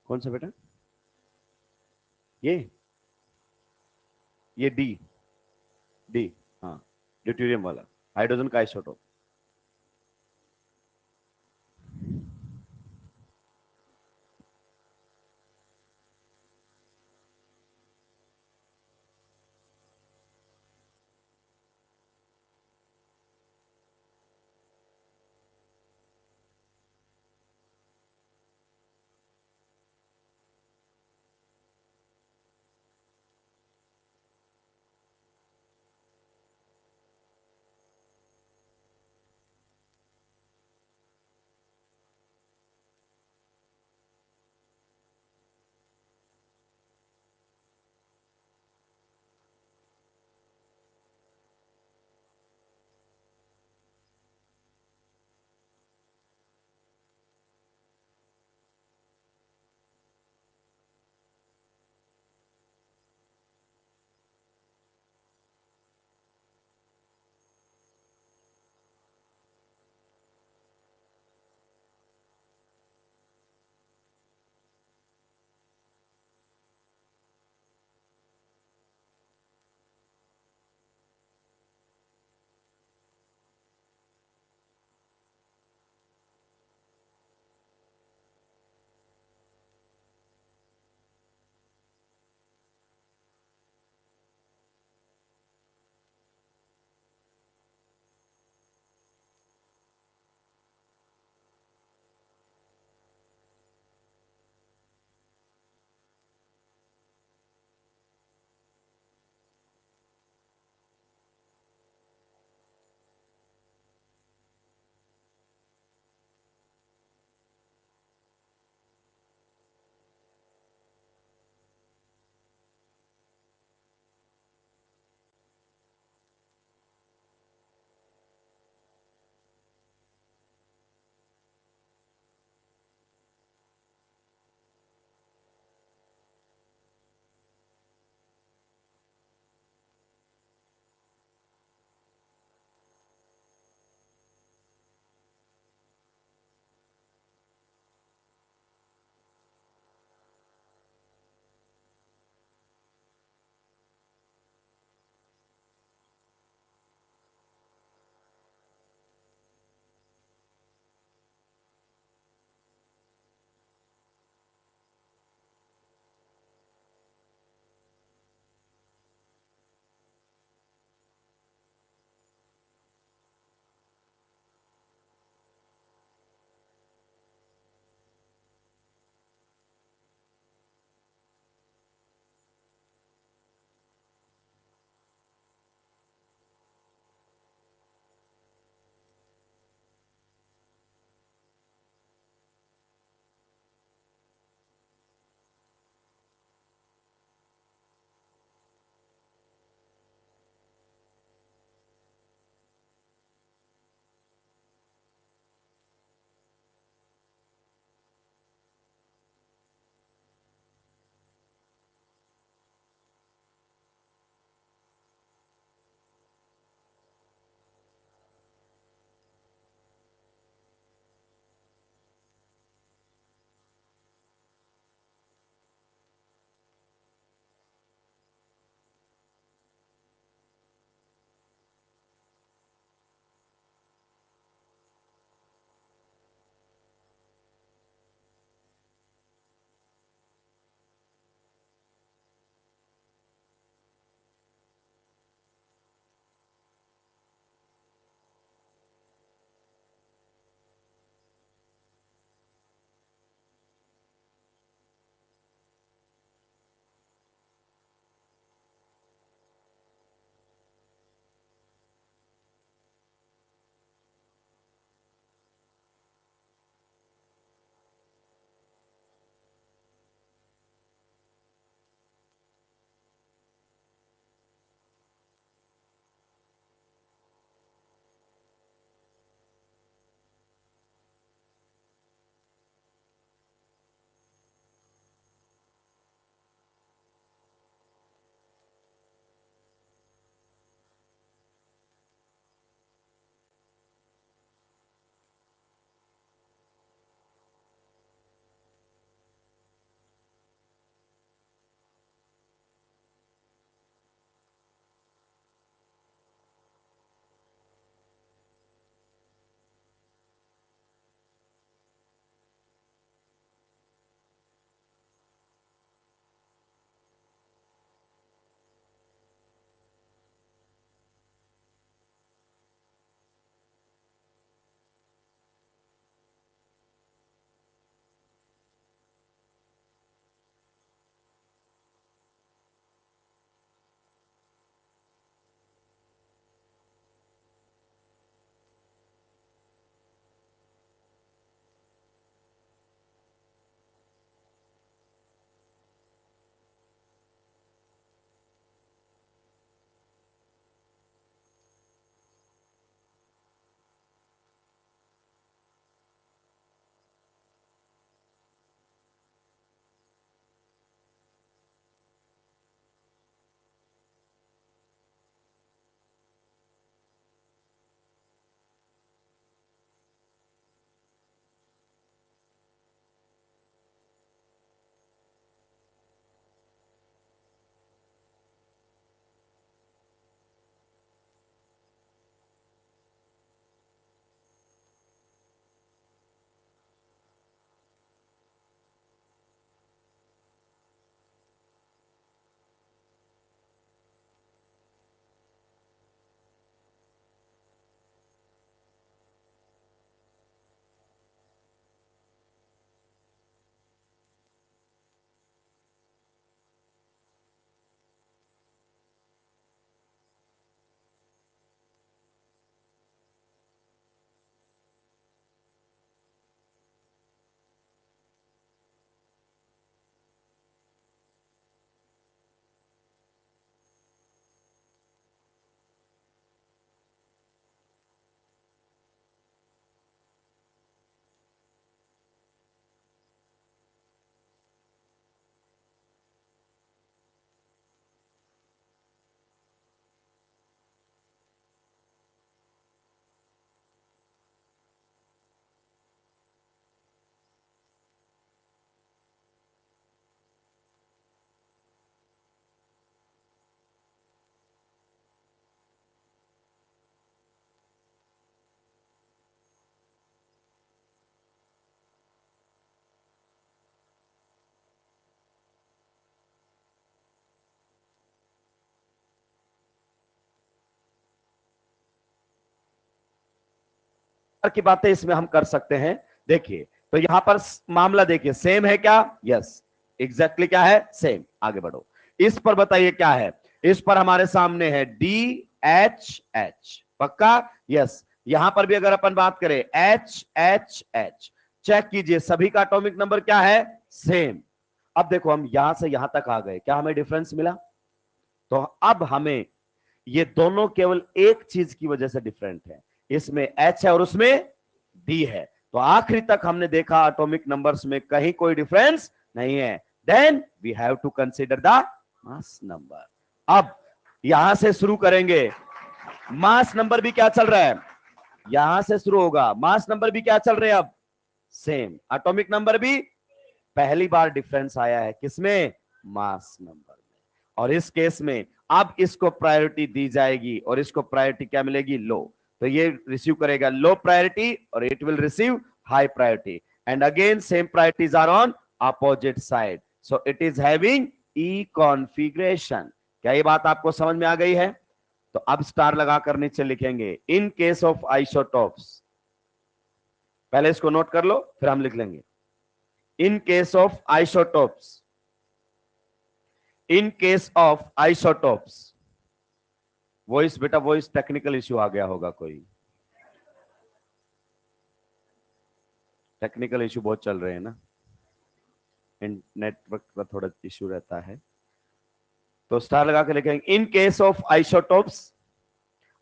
कौन सा बेटा? ये डी। डी, हाँ, ड्यूटेरियम वाला, हाइड्रोजन का आइसोटोप। की बातें इसमें हम कर सकते हैं। देखिए तो यहां पर मामला देखिए सेम है क्या? यस, एग्जैक्टली क्या है? सेम। आगे बढ़ो, इस पर बताइए क्या है? इस पर हमारे सामने है DHH, पक्का? यस। यहां पर भी अगर अपन बात करें HHH, चेक कीजिए सभी का एटॉमिक नंबर क्या है? सेम। अब देखो हम यहां से यहां तक आ गए, क्या हमें डिफरेंस मिला? तो अब हमें ये दोनों केवल एक चीज की वजह से डिफरेंट है, इसमें H है और उसमें D है। तो आखिरी तक हमने देखा एटॉमिक नंबर्स में कहीं कोई डिफरेंस नहीं है। Then we have to consider the mass number. अब यहां से शुरू करेंगे। मास नंबर भी क्या चल रहा है? यहां से शुरू होगा। मास नंबर भी क्या चल रहे हैं? अब सेम। एटॉमिक नंबर भी पहली बार डिफरेंस आया है किसमें? मास नंबर में। और इस केस में अब इसको प्रायोरिटी दी जाएगी और इसको प्रायोरिटी क्या मिलेगी? लो। तो ये रिसीव करेगा लो प्रायोरिटी और it will receive high priority, and again same priorities are on opposite side, so it is having E configuration. क्या ये बात आपको समझ में आ गई है? तो अब स्टार लगाकर नीचे लिखेंगे इन केस ऑफ आइसोटोप्स। पहले इसको नोट कर लो फिर हम लिख लेंगे। In case of isotopes, in case of isotopes. Voice बेटा, वॉइस टेक्निकल इश्यू आ गया होगा, कोई टेक्निकल इश्यू बहुत चल रहे हैं ना, नेटवर्क का थोड़ा इश्यू रहता है। तो स्टार लगा के लिखेंगे in case of isotopes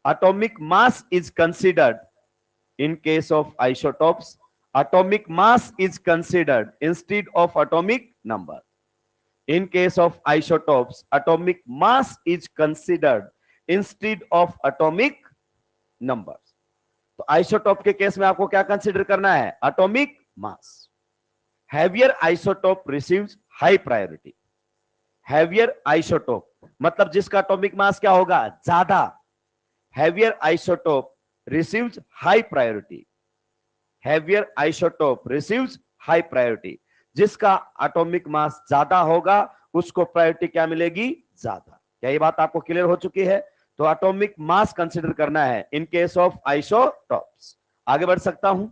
atomic mass is considered, in case of isotopes atomic mass is considered instead of atomic number. In case of isotopes atomic mass is considered instead of atomic numbers. तो isotope के case में आपको क्या consider करना है? Atomic mass. Heavier isotope receives high priority. Heavier isotope मतलब जिसका atomic mass क्या होगा? ज्यादा। heavier isotope receives high priority. heavier isotope receives high priority. जिसका एटॉमिक मास ज्यादा होगा उसको प्रायोरिटी क्या मिलेगी? ज्यादा। क्या ये बात आपको क्लियर हो चुकी है? तो एटॉमिक मास कंसीडर करना है इन केस ऑफ आइसोटॉप्स। आगे बढ़ सकता हूं?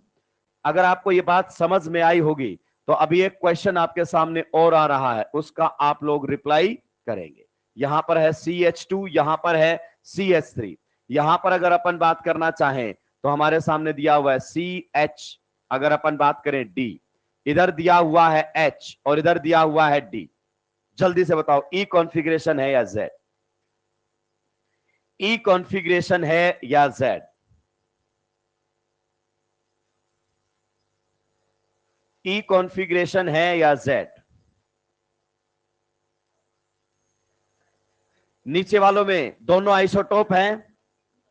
अगर आपको ये बात समझ में आई होगी तो अभी एक क्वेश्चन आपके सामने और आ रहा है, उसका आप लोग रिप्लाई करेंगे। यहां पर है CH2, यहां पर है CH3। यहां पर अगर अपन बात करना चाहें तो हमारे सामने दिया हुआ है CH, अगर अपन बात करें D, इधर दिया हुआ है H और इधर दिया हुआ है D। जल्दी से बताओ E कॉन्फ़िगरेशन है या Z? E कॉन्फ़िगरेशन है या Z? E कॉन्फ़िगरेशन है या Z? नीचे वालों में दोनों आइसोटोप हैं,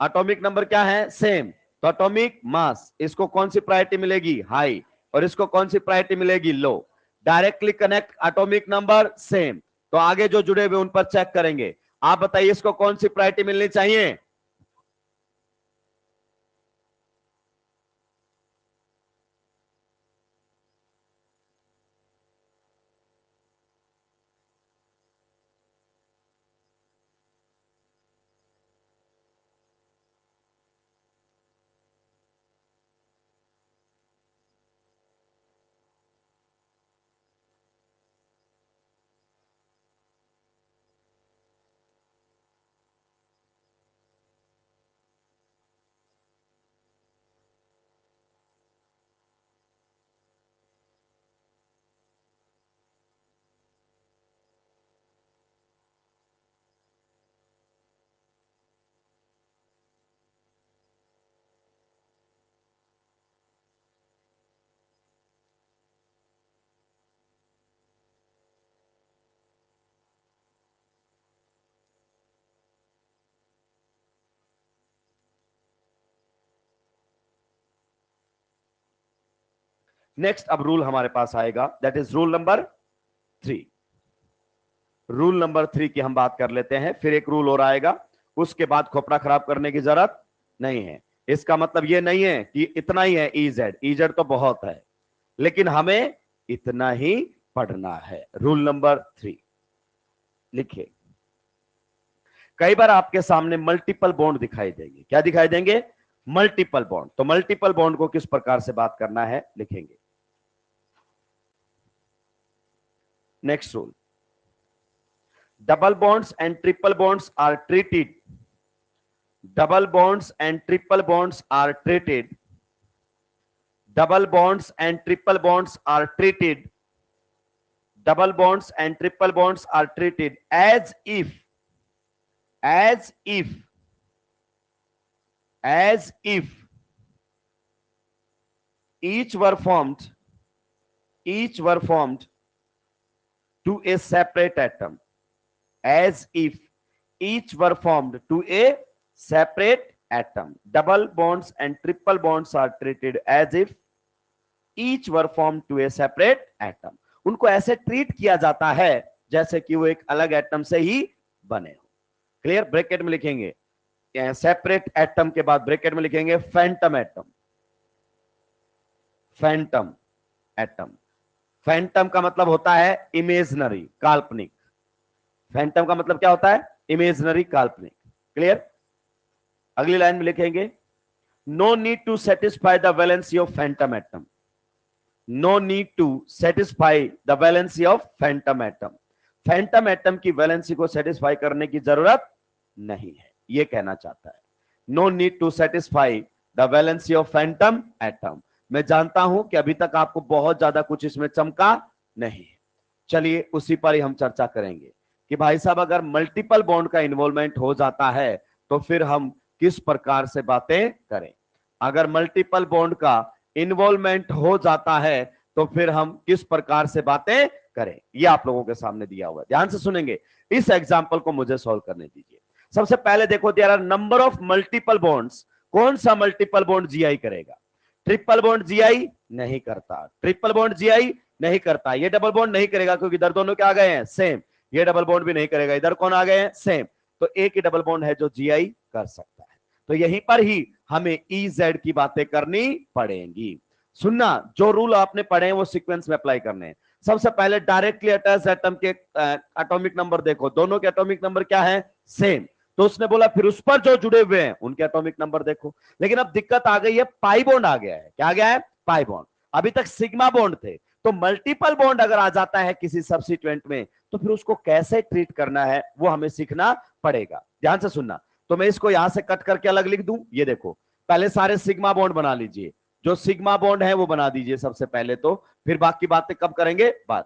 एटॉमिक नंबर क्या है? सेम। तो एटॉमिक मास, इसको कौन सी प्रायोरिटी मिलेगी? हाई। और इसको कौन सी प्रायोरिटी मिलेगी? Low. Directly connect, atomic number same. तो आगे जो जुड़े हुए उन पर चेक करेंगे। आप बताइए इसको कौन सी प्रायोरिटी मिलनी चाहिए? नेक्स्ट अब रूल हमारे पास आएगा, that is rule number 3। Rule number 3 की हम बात कर लेते हैं, फिर एक रूल और आएगा, उसके बाद खोपड़ा खराब करने की जरूरत नहीं है। इसका मतलब यह नहीं है कि इतना ही है EZ, EZ तो बहुत है, लेकिन हमें इतना ही पढ़ना है। रूल नंबर 3 लिखिए। कई बार आपके सामने मल्टीपल बॉन्ड दिखाई देंगे। क्या दिखाई देंगे? मल्टीपल बॉन्ड, तो मल्टीपल बॉन्ड को किस प्रकार से बात करना है लिखेंगे। Next rule, double bonds and triple bonds are treated, double bonds and triple bonds are treated, double bonds and triple bonds are treated, double bonds and triple bonds are treated as if each were formed to a separate atom, as if each were formed to a separate atom. Double bonds and triple bonds are treated as if each were formed to a separate atom. उनको ऐसे treat किया जाता है जैसे कि वो एक अलग एटम से ही बने हो। क्लियर? ब्रैकेट में लिखेंगे, सेपरेट एटम के बाद ब्रैकेट में लिखेंगे Phantom atom. Phantom atom, Phantom का मतलब होता है इमेजनरी, काल्पनिक। फैंटम का मतलब क्या होता है? इमेजनरी, काल्पनिक। क्लियर? अगली लाइन में लिखेंगे, no need to satisfy the valency of phantom atom, no need to satisfy the valency of phantom atom. Phantom atom की वैलेंसी को सेटिस्फाई करने की जरूरत नहीं है, यह कहना चाहता है। No need to satisfy the valency of phantom atom. मैं जानता हूं कि अभी तक आपको बहुत ज्यादा कुछ इसमें चमका नहीं है, चलिए उसी पर ही हम चर्चा करेंगे कि भाई साहब अगर मल्टीपल बॉन्ड का इन्वॉल्वमेंट हो जाता है तो फिर हम किस प्रकार से बातें करें। अगर मल्टीपल बॉन्ड का इन्वॉल्वमेंट हो जाता है तो फिर हम किस प्रकार से बातें करें, यह आप लोगों के सामने दिया हुआ है। ध्यान से सुनेंगे, इस एग्जांपल को मुझे सॉल्व करने दीजिए। सबसे पहले देखो, there are number of multiple bonds. कौन सा मल्टीपल बॉन्ड जीआई करेगा? ट्रिपल बॉन्ड जीआई नहीं करता, ट्रिपल बॉन्ड जीआई नहीं करता, ये डबल बॉन्ड नहीं करेगा क्योंकि इधर दोनों क्या आ गए हैं? सेम। ये डबल बॉन्ड भी नहीं करेगा, इधर कौन आ गए हैं? सेम। तो एक ही डबल बॉन्ड है जो जीआई कर सकता है। तो यहीं पर ही हमें EZ की बातें करनी पड़ेंगी। सुनना, जो रूल आपने पढ़े हैं वो सीक्वेंस में अप्लाई करने हैं। सबसे पहले डायरेक्टली अटैच्ड एटम के एटॉमिक नंबर देखो, दोनों के एटॉमिक नंबर क्या है? सेम। तो उसने बोला फिर उस पर जो जुड़े हुए हैं उनके एटॉमिक नंबर देखो। लेकिन अब दिक्कत आ गई है, पाई बॉन्ड आ गया है। क्या आ गया है? Pi bond. अभी तक सिग्मा बॉन्ड थे, तो मल्टीपल बॉन्ड अगर आ जाता है किसी सब्स्टिट्यूएंट में तो फिर उसको कैसे ट्रीट करना है वो हमें सीखना पड़ेगा। ध्यान से सुनना, तो मैं इसको यहां से कट करके अलग लिख दूं। ये देखो, पहले सारे सिग्मा बॉन्ड बना लीजिए, जो सिग्मा बॉन्ड है वो बना दीजिए सबसे पहले, तो फिर बाकी बातें कब करेंगे? बाद।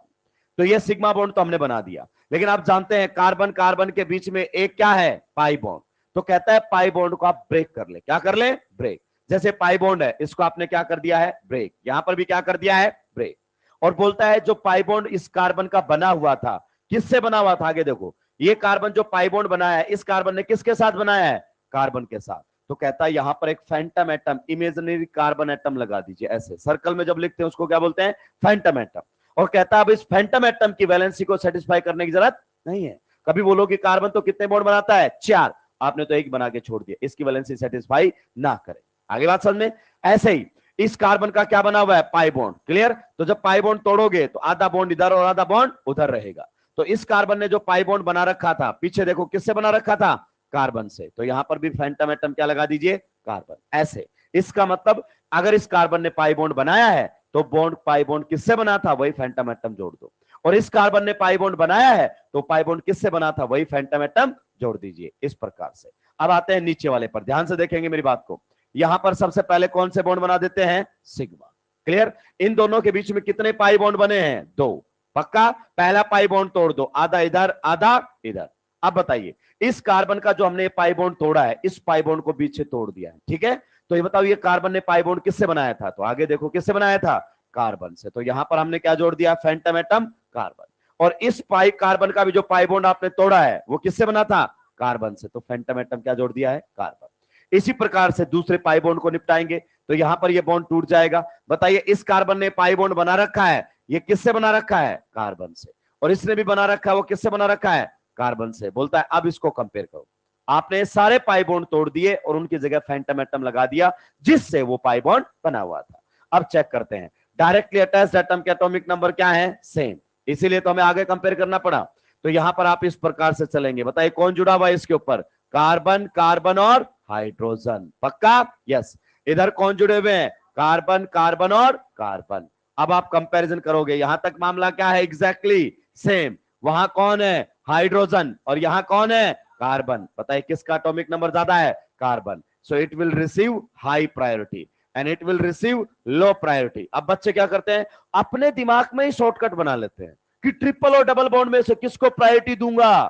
तो ये सिग्मा बॉन्ड तो हमने बना दिया, लेकिन आप जानते हैं कार्बन कार्बन के बीच में एक क्या है? Pi bond. तो कहता है पाई बॉन्ड को आप ब्रेक कर ले। क्या कर ले? ब्रेक। जैसे पाई बॉन्ड है, इसको आपने क्या कर दिया है? ब्रेक। यहां पर भी क्या कर दिया है? ब्रेक। और बोलता है जो पाई बॉन्ड इस कार्बन का बना हुआ था, किससे बना हुआ था? आगे देखो, ये कार्बन जो पाई बॉन्ड बनाया है, इस कार्बन ने किसके साथ बनाया है? कार्बन के साथ। तो कहता है यहां पर एक Phantom atom, imaginary carbon atom लगा दीजिए। ऐसे सर्कल में जब लिखते हैं उसको क्या बोलते हैं? Phantom atom. और कहता है अब इस फैंटम एटम की वैलेंसी को सेटिस्फाई करने की जरूरत नहीं है। कभी बोलो कि कार्बन तो कितने बॉन्ड बनाता है? 4, आपने तो एक बना के छोड़ दिया, इसकी वैलेंसी सेटिस्फाई ना करे। आगे बात समझ में? ऐसे ही इस कार्बन का क्या बना हुआ है? Pi bond. क्लियर? तो जब पाई बॉन्ड तोड़ोगे तो आधा बॉन्ड इधर और आधा बॉन्ड उधर रहेगा। तो इस कार्बन ने जो पाई बॉन्ड बना रखा था, पीछे देखो किससे बना रखा था? कार्बन से। तो यहां पर भी फैंटम एटम क्या लगा दीजिए? कार्बन। ऐसे इसका मतलब अगर इस कार्बन ने पाई बॉन्ड बनाया है तो बॉन्ड पाई बॉन्ड किससे बना था? वही फैंटम एटम जोड़ दो। और इस कार्बन ने पाई बॉन्ड बनाया है तो पाई बॉन्ड किससे बना था? वही फैंटम एटम जोड़ दीजिए। इस प्रकार से अब आते हैं नीचे वाले पर, ध्यान से देखेंगे मेरी बात को। यहां पर सबसे पहले कौन से बॉन्ड बना देते हैं? सिग्मा। क्लियर? इन दोनों के बीच में कितने पाई बॉन्ड बने हैं? 2। पक्का? पहला पाई बॉन्ड तोड़ दो, आधा इधर आधा इधर। अब बताइए, इस कार्बन का जो हमने पाई बॉन्ड तोड़ा है, इस पाई बॉन्ड को बीच से तोड़ दिया है। ठीक है? तो ये बताओ, ये कार्बन ने पाई बॉन्ड किससे बनाया था? तो आगे देखो किससे बनाया था? कार्बन से। तो यहां पर हमने क्या जोड़ दिया? Phantom atom carbon. और इस पाई कार्बन का भी जो पाई बॉन्ड आपने तोड़ा है वो किससे बना था? कार्बन से। तो फैंटम एटम क्या जोड़ दिया है? कार्बन। इसी प्रकार से दूसरे पाई बॉन्ड को निपटाएंगे। तो यहां पर ये बॉन्ड टूट जाएगा। बताइए, इस कार्बन ने पाई बॉन्ड बना रखा है, ये किससे बना रखा है? कार्बन से। और इसने भी बना रखा है, वो किससे बना रखा है? कार्बन से। बोलता है अब इसको कंपेयर करो। आपने सारे पाई बॉन्ड तोड़ दिए और उनकी जगह फैंटम एटम लगा दिया जिससे वो पाई बॉन्ड बना हुआ था। अब चेक करते हैं, डायरेक्टली अटैच्ड एटम के एटॉमिक नंबर क्या है? सेम। इसीलिए तो हमें आगे कंपेयर करना पड़ा। तो यहां पर आप इस प्रकार से चलेंगे। बताइए कौन जुड़ा हुआ है इसके ऊपर? कार्बन, कार्बन और हाइड्रोजन। पक्का? यस। इधर कौन जुड़े हुए हैं? कार्बन, कार्बन और कार्बन। अब आप कंपैरिजन करोगे, यहां तक मामला क्या है? Exactly same. वहां कौन है? हाइड्रोजन, और यहां कौन है? कार्बन। बताइए किसका एटॉमिक नंबर ज्यादा है? Carbon. So it will receive high priority and it will receive low priority. अब बच्चे क्या करते हैं? अपने दिमाग में ही शॉर्टकट बना लेते हैं कि ट्रिपल और डबल बॉन्ड में से किसको प्रायोरिटी दूंगा?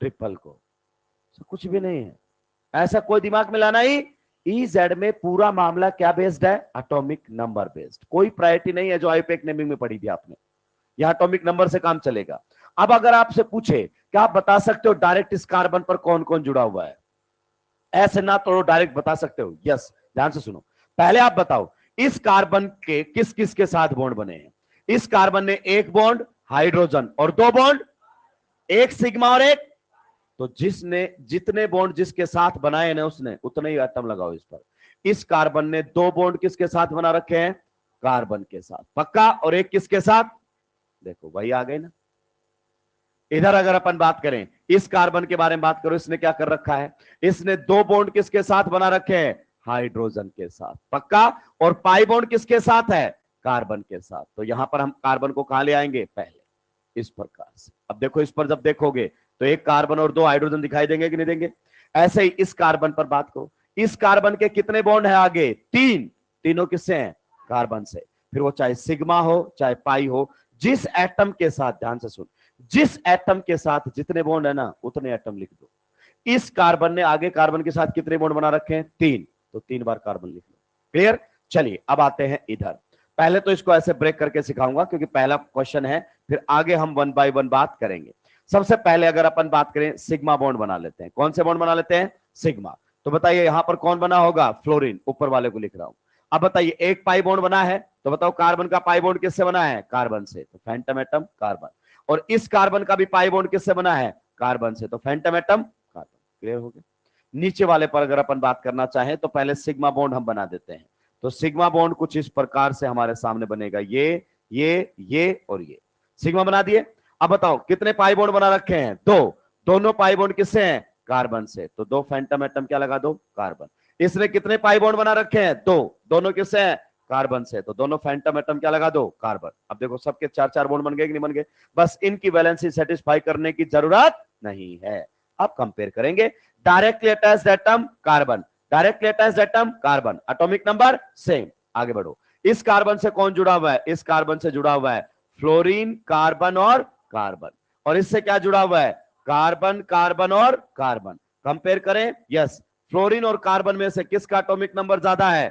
ट्रिपल को। कुछ भी नहीं है, ऐसा कोई दिमाग में लाना ही। EZ में पूरा मामला क्या बेस्ड है? Atomic number based. कोई प्रायोरिटी नहीं है जो आईपीएक नेमिंग में पढ़ी थी आपने। यह एटॉमिक नंबर से काम चलेगा। अब अगर आपसे पूछे क्या आप बता सकते हो डायरेक्ट इस कार्बन पर कौन कौन जुड़ा हुआ है? ऐसे ना तो डायरेक्ट बता सकते हो। यस, ध्यान से सुनो। पहले आप बताओ इस कार्बन के किस किस के साथ बॉन्ड बने हैं? इस कार्बन ने एक बॉन्ड हाइड्रोजन और दो बॉन्ड, एक सिग्मा और एक। तो जिसने जितने बॉन्ड जिसके साथ बनाए ना उसने उतने ही एटम लगाओ इस पर। इस कार्बन ने दो बॉन्ड किसके साथ बना रखे हैं? कार्बन के साथ। पक्का? और एक किसके साथ? देखो वही आ गई ना। इधर अगर अपन बात करें, इस कार्बन के बारे में बात करो, इसने क्या कर रखा है? इसने दो बॉन्ड किसके साथ बना रखे हैं? हाइड्रोजन के साथ। पक्का? और पाई बॉन्ड किसके साथ है? कार्बन के साथ। तो यहां पर हम कार्बन को कहां ले आएंगे? पहले इस प्रकार से। अब देखो इस पर जब देखोगे तो एक कार्बन और दो हाइड्रोजन दिखाई देंगे कि नहीं देंगे? ऐसे ही इस कार्बन पर बात करो। इस कार्बन के कितने बॉन्ड है आगे? तीन। तीनों किससे हैं? कार्बन से। फिर वो चाहे सिग्मा हो चाहे पाई हो, जिस एटम के साथ, ध्यान से सुन, जिस एटम के साथ जितने बॉन्ड है ना उतने एटम लिख दो। इस कार्बन ने आगे कार्बन के साथ कितने बॉन्ड बना रखे हैं? तीन। तो तीन बार कार्बन लिख लो। क्लियर? चलिए अब आते हैं इधर। पहले तो इसको ऐसे ब्रेक करके सिखाऊंगा क्योंकि पहला क्वेश्चन है, फिर आगे हम वन बाय वन बात करेंगे। सबसे पहले अगर अपन बात करें, सिग्मा बॉन्ड बना लेते हैं। कौन से बॉन्ड बना लेते हैं? सिग्मा। तो बताइए यहां पर कौन बना होगा? फ्लोरीन। ऊपर वाले को लिख रहा हूं। अब बताइए एक पाई बॉन्ड बना है, तो बताओ कार्बन का पाई बॉन्ड किससे बना है? कार्बन से। तो फैंटम एटम कार्बन। और इस कार्बन का भी पाई बॉन्ड किससे बना है? कार्बन से। तो फैंटम एटम कार्बन। क्लियर हो गया? नीचे वाले पर अगर अपन बात करना चाहें तो पहले सिग्मा बॉन्ड हम बना देते हैं। तो सिग्मा बॉन्ड कुछ इस प्रकार से हमारे सामने बनेगा, ये और ये। सिग्मा बना दिए। अब बताओ कितने पाई बॉन्ड बना रखे हैं? दो। दोनों पाई बॉन्ड किससे हैं? कार्बन से। तो दो फैंटम एटम क्या लगा दो? कार्बन। इसने कितने पाई बॉन्ड बना रखे हैं? दो। दोनों किससे हैं? कार्बन से। तो दोनों फैंटम एटम क्या लगा दो? कार्बन। अब देखो सबके चार चार बॉन्ड बन गए कि नहीं बन गए? बस इनकी वैलेंसी सेटिस्फाई करने की जरूरत नहीं है। अब कंपेयर करेंगे। Directly attached atom carbon, directly attached atom carbon, atomic number same. आगे बढ़ो। इस कार्बन से कौन जुड़ा हुआ है? इस कार्बन से जुड़ा हुआ है फ्लोरीन, कार्बन और कार्बन। और इससे क्या जुड़ा हुआ है? कार्बन, कार्बन और कार्बन। कंपेयर करें। यस, फ्लोरीन और कार्बन में से किसका एटॉमिक नंबर ज्यादा है?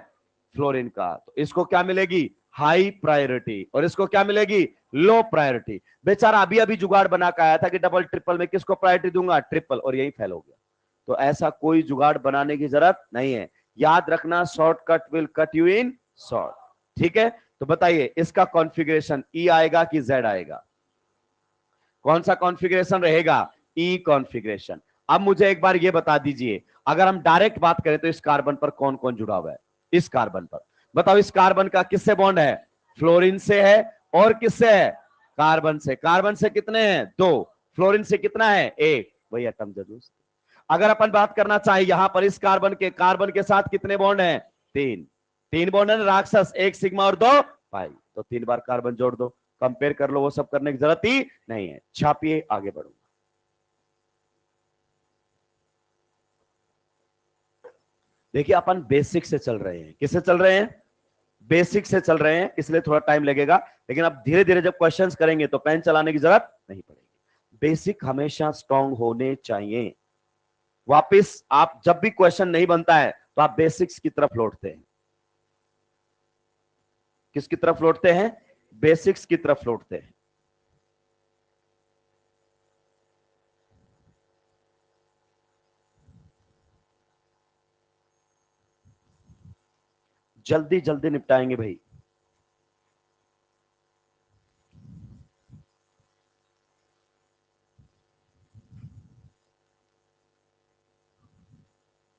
फ्लोरीन का। तो इसको क्या मिलेगी? High priority. और इसको क्या मिलेगी? Low priority. बेचारा अभी अभी जुगाड़ बना के आया था कि डबल ट्रिपल में किसको प्रायोरिटी दूंगा? ट्रिपल, और यही फेल हो गया। तो ऐसा कोई जुगाड़ बनाने की जरूरत नहीं है। याद रखना, shortcut will cut you in short. ठीक है? तो बताइए इसका कॉन्फ़िगरेशन ई आएगा कि जेड आएगा? कौन सा कॉन्फ़िगरेशन रहेगा? ई कॉन्फ़िगरेशन। अब मुझे एक बार ये बता दीजिए, अगर हम डायरेक्ट बात करें तो इस कार्बन पर कौन कौन जुड़ा हुआ है? इस कार्बन पर बताओ, इस कार्बन का किससे बॉन्ड है? फ्लोरीन से है। और किससे है? कार्बन से। कार्बन से कितने हैं? दो। फ्लोरीन से कितना है? एक। वही एटम जरूर। अगर अपन बात करना चाहे यहां पर इस कार्बन के साथ कितने बॉन्ड हैं? तीन। तीन बॉन्ड है राक्षस, एक सिग्मा और दो पाई। तो तीन बार कार्बन जोड़ दो, कंपेयर कर लो। वो सब करने की जरूरत ही नहीं है। छापिए, आगे बढ़ो। देखिए अपन बेसिक से चल रहे हैं। किससे चल रहे हैं? बेसिक से चल रहे हैं, इसलिए थोड़ा टाइम लगेगा। लेकिन अब धीरे धीरे जब क्वेश्चंस करेंगे तो पेन चलाने की जरूरत नहीं पड़ेगी। बेसिक हमेशा स्ट्रांग होने चाहिए। वापिस आप जब भी क्वेश्चन नहीं बनता है तो आप बेसिक्स की तरफ लौटते हैं। किसकी तरफ लौटते हैं? बेसिक्स की तरफ लौटते हैं। जल्दी जल्दी निपटाएंगे भाई।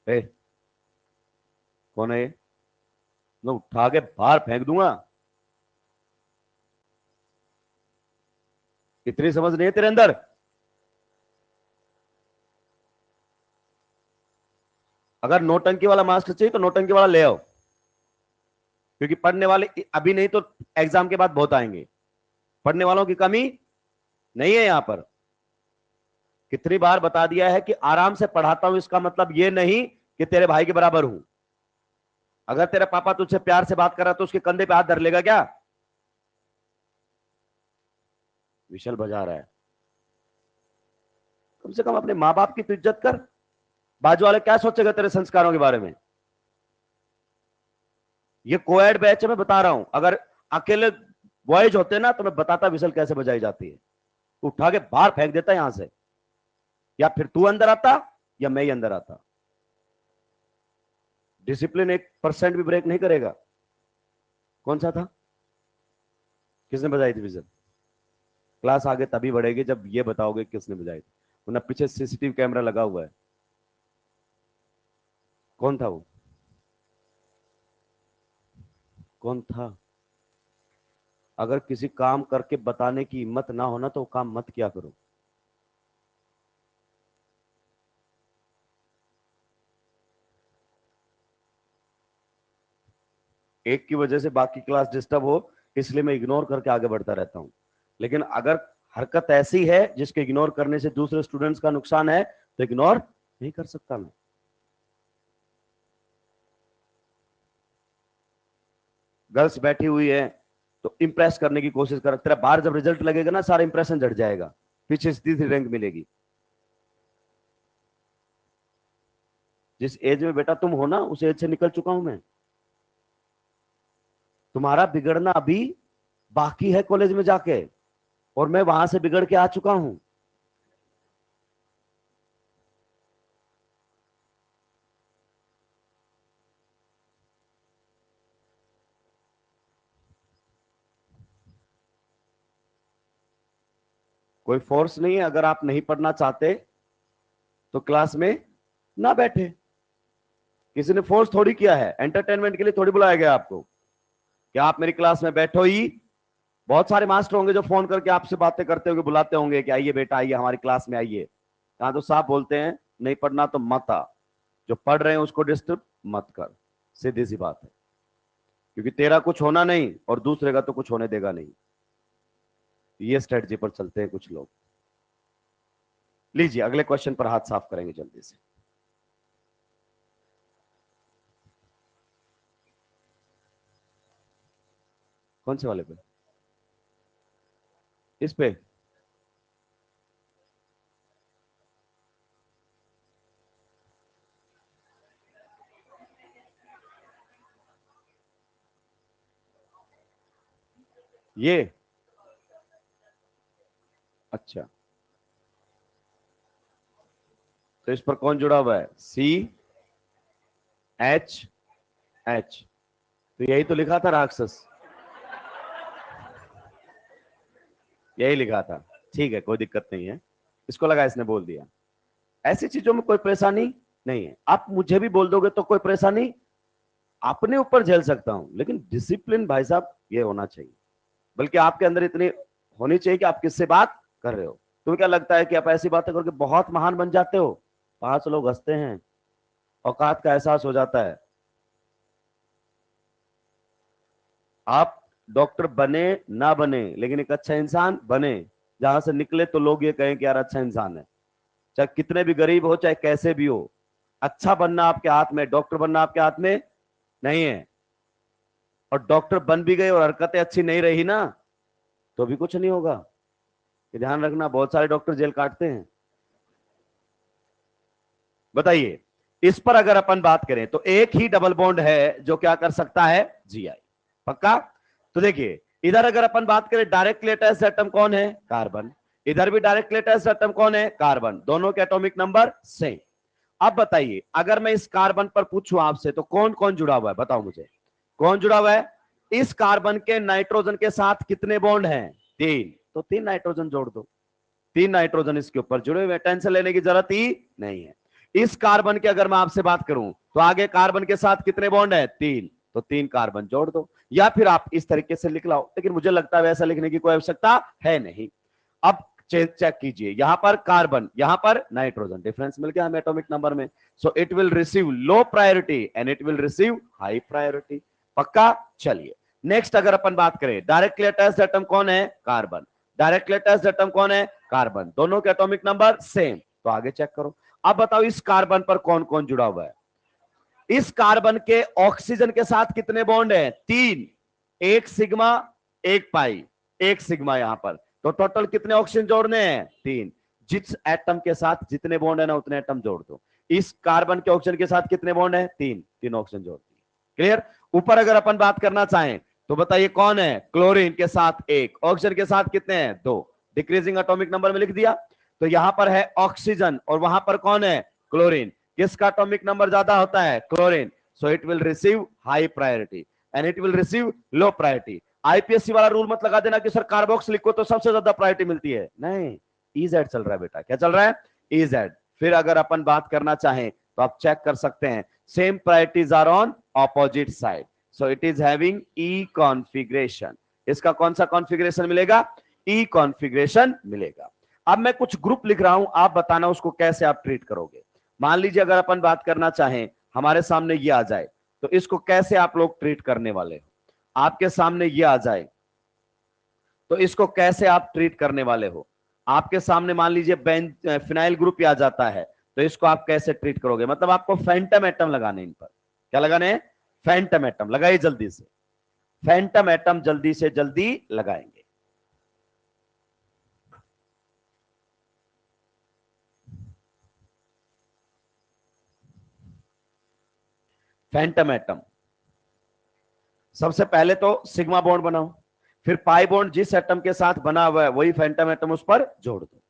ए, कौन है ये? मैं उठा के बाहर फेंक दूंगा। इतनी समझ नहीं है तेरे अंदर? अगर नौटंकी वाला मास्टर चाहिए तो नौटंकी वाला ले आओ, क्योंकि पढ़ने वाले अभी नहीं तो एग्जाम के बाद बहुत आएंगे। पढ़ने वालों की कमी नहीं है यहां पर। कितनी बार बता दिया है कि आराम से पढ़ाता हूं, इसका मतलब यह नहीं कि तेरे भाई के बराबर हूं। अगर तेरा पापा तुझसे प्यार से बात कर रहा तो उसके कंधे पे हाथ धर लेगा क्या? विशल बजा रहा है। कम से कम अपने मां बाप की तो इज्जत कर। बाजू वाले क्या सोचेगा तेरे संस्कारों के बारे में? ये कोएड बैच में बता रहा हूं, अगर अकेले बॉयज होते ना तो मैं बताता विशल कैसे बजाई जाती है। उठा के बाहर फेंक देता यहां से, या फिर तू अंदर आता या मैं ही अंदर आता। डिसिप्लिन 1% भी ब्रेक नहीं करेगा। कौन सा था? किसने बजाई थी विशल? क्लास आगे तभी बढ़ेगी जब ये बताओगे किसने बजाई थी, वरना पीछे सीसीटीवी कैमरा लगा हुआ है। कौन था वो? कौन था? अगर किसी काम करके बताने की हिम्मत ना होना तो वो काम मत किया करो। एक की वजह से बाकी क्लास डिस्टर्ब हो, इसलिए मैं इग्नोर करके आगे बढ़ता रहता हूं। लेकिन अगर हरकत ऐसी है जिसके इग्नोर करने से दूसरे स्टूडेंट्स का नुकसान है तो इग्नोर नहीं कर सकता मैं। गर्ल्स बैठी हुई है तो इंप्रेस करने की कोशिश कर, तेरा बाहर जब रिजल्ट लगेगा ना सारा इंप्रेशन झड़ जाएगा, पीछे से तीसरी रैंक मिलेगी। जिस एज में बेटा तुम हो ना उस एज से निकल चुका हूं मैं। तुम्हारा बिगड़ना अभी बाकी है कॉलेज में जाके, और मैं वहां से बिगड़ के आ चुका हूं। कोई फोर्स नहीं है, अगर आप नहीं पढ़ना चाहते तो क्लास में ना बैठे। किसी ने फोर्स थोड़ी किया है, एंटरटेनमेंट के लिए थोड़ी बुलाया गया आपको कि आप मेरी क्लास में बैठो ही। बहुत सारे मास्टर होंगे जो फोन करके आपसे बातें करते होंगे, बुलाते होंगे कि आइए बेटा आइए हमारी क्लास में आइए। यहां तो साफ बोलते हैं नहीं पढ़ना तो मत आ, जो पढ़ रहे हैं उसको डिस्टर्ब मत कर। सीधी सी बात है, क्योंकि तेरा कुछ होना नहीं और दूसरे का तो कुछ होने देगा नहीं। ये स्ट्रेटजी पर चलते हैं कुछ लोग। लीजिए अगले क्वेश्चन पर हाथ साफ करेंगे जल्दी से। कौन से वाले पे? इस पे? ये? अच्छा, तो इस पर कौन जुड़ा हुआ है? CH H। तो यही तो लिखा था राक्षस, यही लिखा था। ठीक है कोई दिक्कत नहीं है, इसको लगा इसने बोल दिया। ऐसी चीजों में कोई परेशानी नहीं है, आप मुझे भी बोल दोगे तो कोई परेशानी अपने ऊपर झेल सकता हूं, लेकिन डिसिप्लिन भाई साहब ये होना चाहिए। बल्कि आपके अंदर इतनी होनी चाहिए कि आप किससे बात कर रहे हो। तुम्हें क्या लगता है कि आप ऐसी बातें करके बहुत महान बन जाते हो? 5 लोग हंसते हैं, औकात का एहसास हो जाता है। आप डॉक्टर बने ना बने लेकिन एक अच्छा इंसान बने, जहां से निकले तो लोग ये कहें कि यार अच्छा इंसान है। चाहे कितने भी गरीब हो चाहे कैसे भी हो, अच्छा बनना आपके हाथ में, डॉक्टर बनना आपके हाथ में नहीं है। और डॉक्टर बन भी गए और हरकतें अच्छी नहीं रही ना तो भी कुछ नहीं होगा। ये ध्यान रखना, बहुत सारे डॉक्टर जेल काटते हैं। बताइए, इस पर अगर अपन बात करें तो एक ही डबल बॉन्ड है जो क्या कर सकता है? GI। पक्का? तो देखिए इधर अगर अपन बात करें डायरेक्टली अटैच्ड एटम कौन है? कार्बन। इधर भी डायरेक्टली अटैच्ड एटम कौन है? कार्बन। दोनों के एटॉमिक नंबर सेम। अब बताइए अगर मैं इस कार्बन पर पूछूं आपसे तो कौन कौन जुड़ा हुआ है? बताओ मुझे, कौन जुड़ा हुआ है? इस कार्बन के नाइट्रोजन के साथ कितने बॉन्ड हैं? 3। तो 3 नाइट्रोजन जोड़ दो। 3 नाइट्रोजन इसके ऊपर जुड़े हुए, टेंशन लेने की जरूरत ही नहीं है। इस कार्बन की अगर मैं आपसे बात करूं तो आगे कार्बन के साथ कितने बॉन्ड है? 3। तो 3 कार्बन जोड़ दो, या फिर आप इस तरीके से लिख लाओ, लेकिन मुझे लगता है वैसा लिखने की कोई आवश्यकता है नहीं। अब चेक कीजिए, यहां पर कार्बन, यहां पर नाइट्रोजन, डिफरेंस मिल गया हमें एटॉमिक नंबर में। सो it will receive low priority and it will receive high priority. पक्का? चलिए नेक्स्ट अगर अपन बात करें, डायरेक्टली अटैच्ड एटम कौन है? कार्बन। डायरेक्टली अटैच्ड एटम कौन है? कार्बन। दोनों के एटॉमिक नंबर सेम, तो आगे चेक करो। अब बताओ इस कार्बन पर कौन कौन जुड़ा हुआ है? इस कार्बन के ऑक्सीजन के साथ कितने बॉन्ड है? 3, एक सिग्मा एक पाई, एक सिग्मा यहां पर, तो टोटल कितने ऑक्सीजन जोड़ने हैं? 3। जिस एटम के साथ जितने बॉन्ड है ना उतने एटम जोड़ दो। इस कार्बन के ऑक्सीजन के साथ कितने बॉन्ड है? 3, 3 ऑक्सीजन जोड़ दिए। क्लियर? ऊपर अगर अपन बात करना चाहें तो बताइए कौन है? क्लोरीन के साथ 1, ऑक्सीजन के साथ कितने हैं? 2, डिक्रीजिंग एटॉमिक नंबर में लिख दिया। तो यहां पर है ऑक्सीजन और वहां पर कौन है? क्लोरीन। किसका एटॉमिक नंबर ज्यादा होता है? Chlorine. So it will receive high priority and it will receive low priority. IPSC वाला रूल मत लगा देना कि सर कार्बोक्स लिखो तो सबसे ज्यादा प्रायोरिटी मिलती है, नहीं, ईजेड चल रहा है बेटा। क्या चल रहा है? ईजेड। फिर अगर अपन बात करना चाहें तो आप चेक कर सकते हैं, same priorities are on opposite side, so it is having E configuration. इसका कौन सा कॉन्फ़िगरेशन मिलेगा? ई कॉन्फ़िगरेशन मिलेगा। अब मैं कुछ ग्रुप लिख रहा हूं, आप बताना उसको कैसे आप ट्रीट करोगे। मान लीजिए अगर अपन बात करना चाहें, हमारे सामने ये आ जाए, तो इसको कैसे आप लोग ट्रीट करने वाले हो? आपके सामने ये आ जाए तो इसको कैसे आप ट्रीट करने वाले हो? आपके सामने मान लीजिए फिनाइल ग्रुप आ जाता है, तो इसको आप कैसे ट्रीट करोगे? मतलब आपको फैंटम एटम लगाने, इन पर क्या लगाने हैं? Phantom atom. लगाइए जल्दी से, फैंटम एटम जल्दी से जल्दी लगाएंगे। फैंटम एटम, सबसे पहले तो सिग्मा बॉन्ड बनाओ, फिर पाई बॉन्ड जिस एटम के साथ बना हुआ है वही फैंटम एटम उस पर जोड़ दो।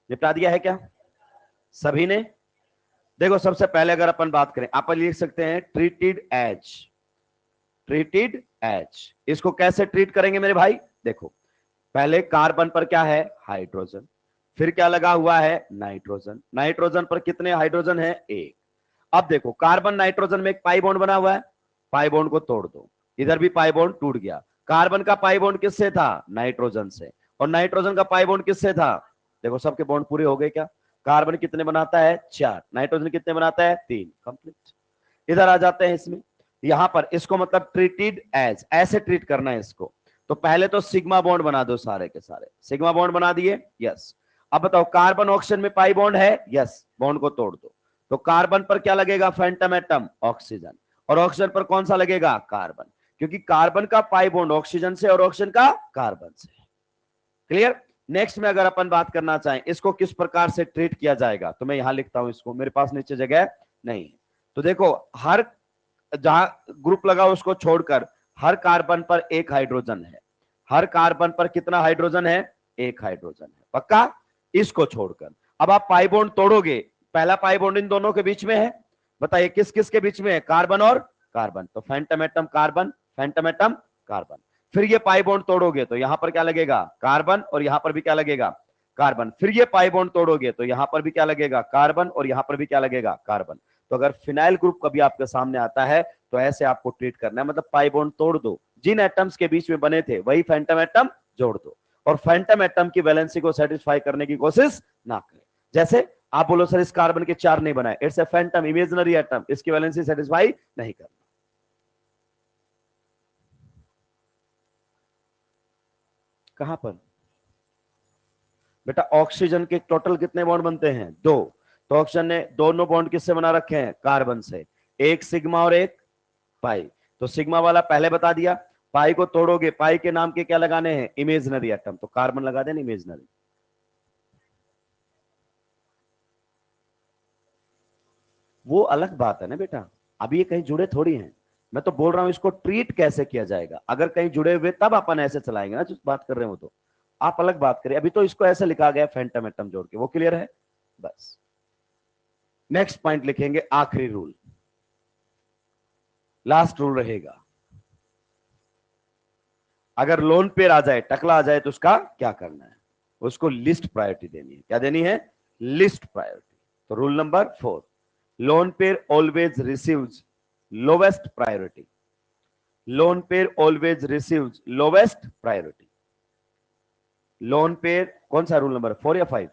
निपटा दिया है क्या सभी ने? देखो सबसे पहले अगर अपन बात करें, आप लिख सकते हैं ट्रीटेड एज, ट्रीटेड एज। इसको कैसे ट्रीट करेंगे मेरे भाई? देखो पहले कार्बन पर क्या है? हाइड्रोजन। फिर क्या लगा हुआ है? नाइट्रोजन। नाइट्रोजन पर कितने हाइड्रोजन है? 1। अब देखो कार्बन नाइट्रोजन में एक पाई बॉन्ड बना हुआ है, पाई बॉन्ड को तोड़ दो, इधर भी पाई बॉन्ड टूट गया। कार्बन का पाई बॉन्ड किससे था? नाइट्रोजन से। और नाइट्रोजन का पाई बॉन्ड किससे था? देखो सबके बॉन्ड पूरे हो गए क्या? कार्बन कितने बनाता है? 4। नाइट्रोजन कितने बनाता है? 3। कंप्लीट। इधर आ जाते हैं इसमें, यहां पर इसको मतलब ट्रीटेड एज, ऐसे ट्रीट करना है इसको। तो पहले तो सिग्मा बॉन्ड बना दो, सारे के सारे सिग्मा बॉन्ड बना दिए, यस। अब बताओ कार्बन ऑक्सीजन में पाई बॉन्ड है, यस, बॉन्ड को तोड़ दो। तो कार्बन पर क्या लगेगा? Phantom atom, oxygen. और ऑक्सीजन पर कौन सा लगेगा? कार्बन, क्योंकि कार्बन का पाई बॉन्ड ऑक्सीजन से और ऑक्सीजन का कार्बन से। क्लियर? नेक्स्ट में अगर अपन बात करना चाहें इसको किस प्रकार से ट्रीट किया जाएगा, तो मैं यहां लिखता हूं इसको, मेरे पास नीचे जगह नहीं है। तो देखो हर जहां ग्रुप लगा उसको छोड़कर हर कार्बन पर एक हाइड्रोजन है। हर कार्बन पर कितना हाइड्रोजन है? एक हाइड्रोजन है, पक्का? इसको छोड़कर अब आप पाई बॉन्ड तोड़ोगे, पहला पाई बॉन्ड इन दोनों के बीच में है, बताइए किस किस के बीच में है? कार्बन और कार्बन। तो Phantom atom carbon, Phantom atom carbon. फिर ये पाई बॉन्ड तोड़ोगे तो यहां पर क्या लगेगा? कार्बन, और यहां पर भी क्या लगेगा? कार्बन। फिर ये पाई बॉन्ड तोड़ोगे तो यहां पर भी क्या लगेगा? कार्बन, और यहां पर भी क्या लगेगा? कार्बन। तो अगर फिनाइल ग्रुप कभी आपके सामने आता है तो ऐसे आपको ट्रीट करना है, मतलब पाई बॉन्ड तोड़ दो, जिन एटम्स के बीच में बने थे वही फैंटम एटम जोड़ दो, और फैंटम एटम की वैलेंसी को सेटिस्फाई करने की कोशिश ना करें। जैसे आप बोलो सर इस कार्बन के 4 नहीं बनाए, it's a Phantom, imaginary atom, इसकी वैलेंसी सेटिस्फाई नहीं करना। कहां पर बेटा? ऑक्सीजन के टोटल कितने बॉन्ड बनते हैं? 2। तो ऑक्सीजन ने दोनों बॉन्ड किससे बना रखे हैं? कार्बन से। एक सिग्मा और एक पाई। तो सिग्मा वाला पहले बता दिया। पाई को तोड़ोगे, पाई के नाम के क्या लगाने हैं? इमेजिनरी एटम, तो कार्बन लगा देना इमेजिनरी। वो अलग बात है ना बेटा, अभी ये कहीं जुड़े थोड़ी हैं। मैं तो बोल रहा हूं इसको ट्रीट कैसे किया जाएगा, अगर कहीं जुड़े हुए तब अपन ऐसे चलाएंगे ना, जो बात कर रहे हो तो आप अलग बात करें। अभी तो इसको ऐसे लिखा गया फैंटम एटम जोड़ के, वो क्लियर है? बस नेक्स्ट पॉइंट लिखेंगे, आखिरी रूल, लास्ट रूल रहेगा। अगर लोन पेयर आ जाए, टकला आ जाए, तो उसका क्या करना है? उसको लिस्ट प्रायोरिटी देनी है। क्या देनी है? Least priority. तो rule number 4, lone pair always receives lowest priority. Lone pair always receives lowest priority. Lone pair, कौन सा रूल नंबर, 4 या 5?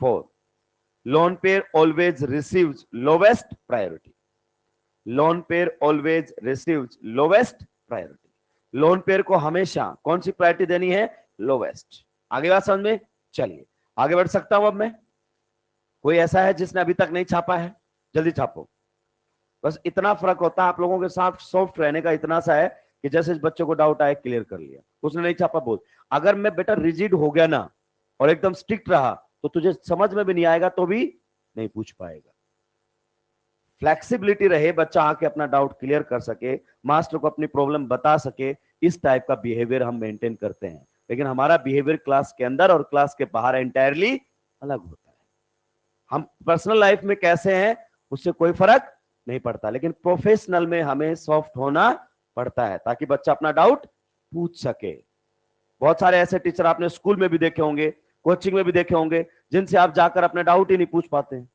4। Lone pair always receives lowest priority. Lone pair always receives lowest priority. Lone pair को हमेशा कौन सी priority देनी है, lowest. आगे बात समझ में, चलिए आगे बढ़ सकता हूं अब मैं। कोई ऐसा है जिसने अभी तक नहीं छापा है, जल्दी छापो। बस इतना फर्क होता है आप लोगों के साथ सॉफ्ट रहने का, इतना सा है कि जैसे इस बच्चे को डाउट आए क्लियर कर लिया, उसने नहीं छापा बोल। अगर मैं बेटा रिजिड हो गया ना और एकदम स्ट्रिक्ट रहा तो तुझे समझ में भी नहीं आएगा तो भी नहीं पूछ पाएगा। फ्लेक्सिबिलिटी रहे, बच्चा आके अपना डाउट क्लियर कर सके, मास्टर को अपनी प्रॉब्लम बता सके, इस टाइप का बिहेवियर हम मेंटेन करते हैं। लेकिन हमारा बिहेवियर क्लास के अंदर और क्लास के बाहर एंटायरली अलग होता है। हम पर्सनल लाइफ में कैसे हैं उससे कोई फर्क नहीं पड़ता, लेकिन प्रोफेशनल में हमें सॉफ्ट होना पड़ता है ताकि बच्चा अपना डाउट पूछ सके। बहुत सारे ऐसे टीचर आपने स्कूल में भी देखे होंगे, कोचिंग में भी देखे होंगे, जिनसे आप जाकर अपने डाउट ही नहीं पूछ पाते हैं,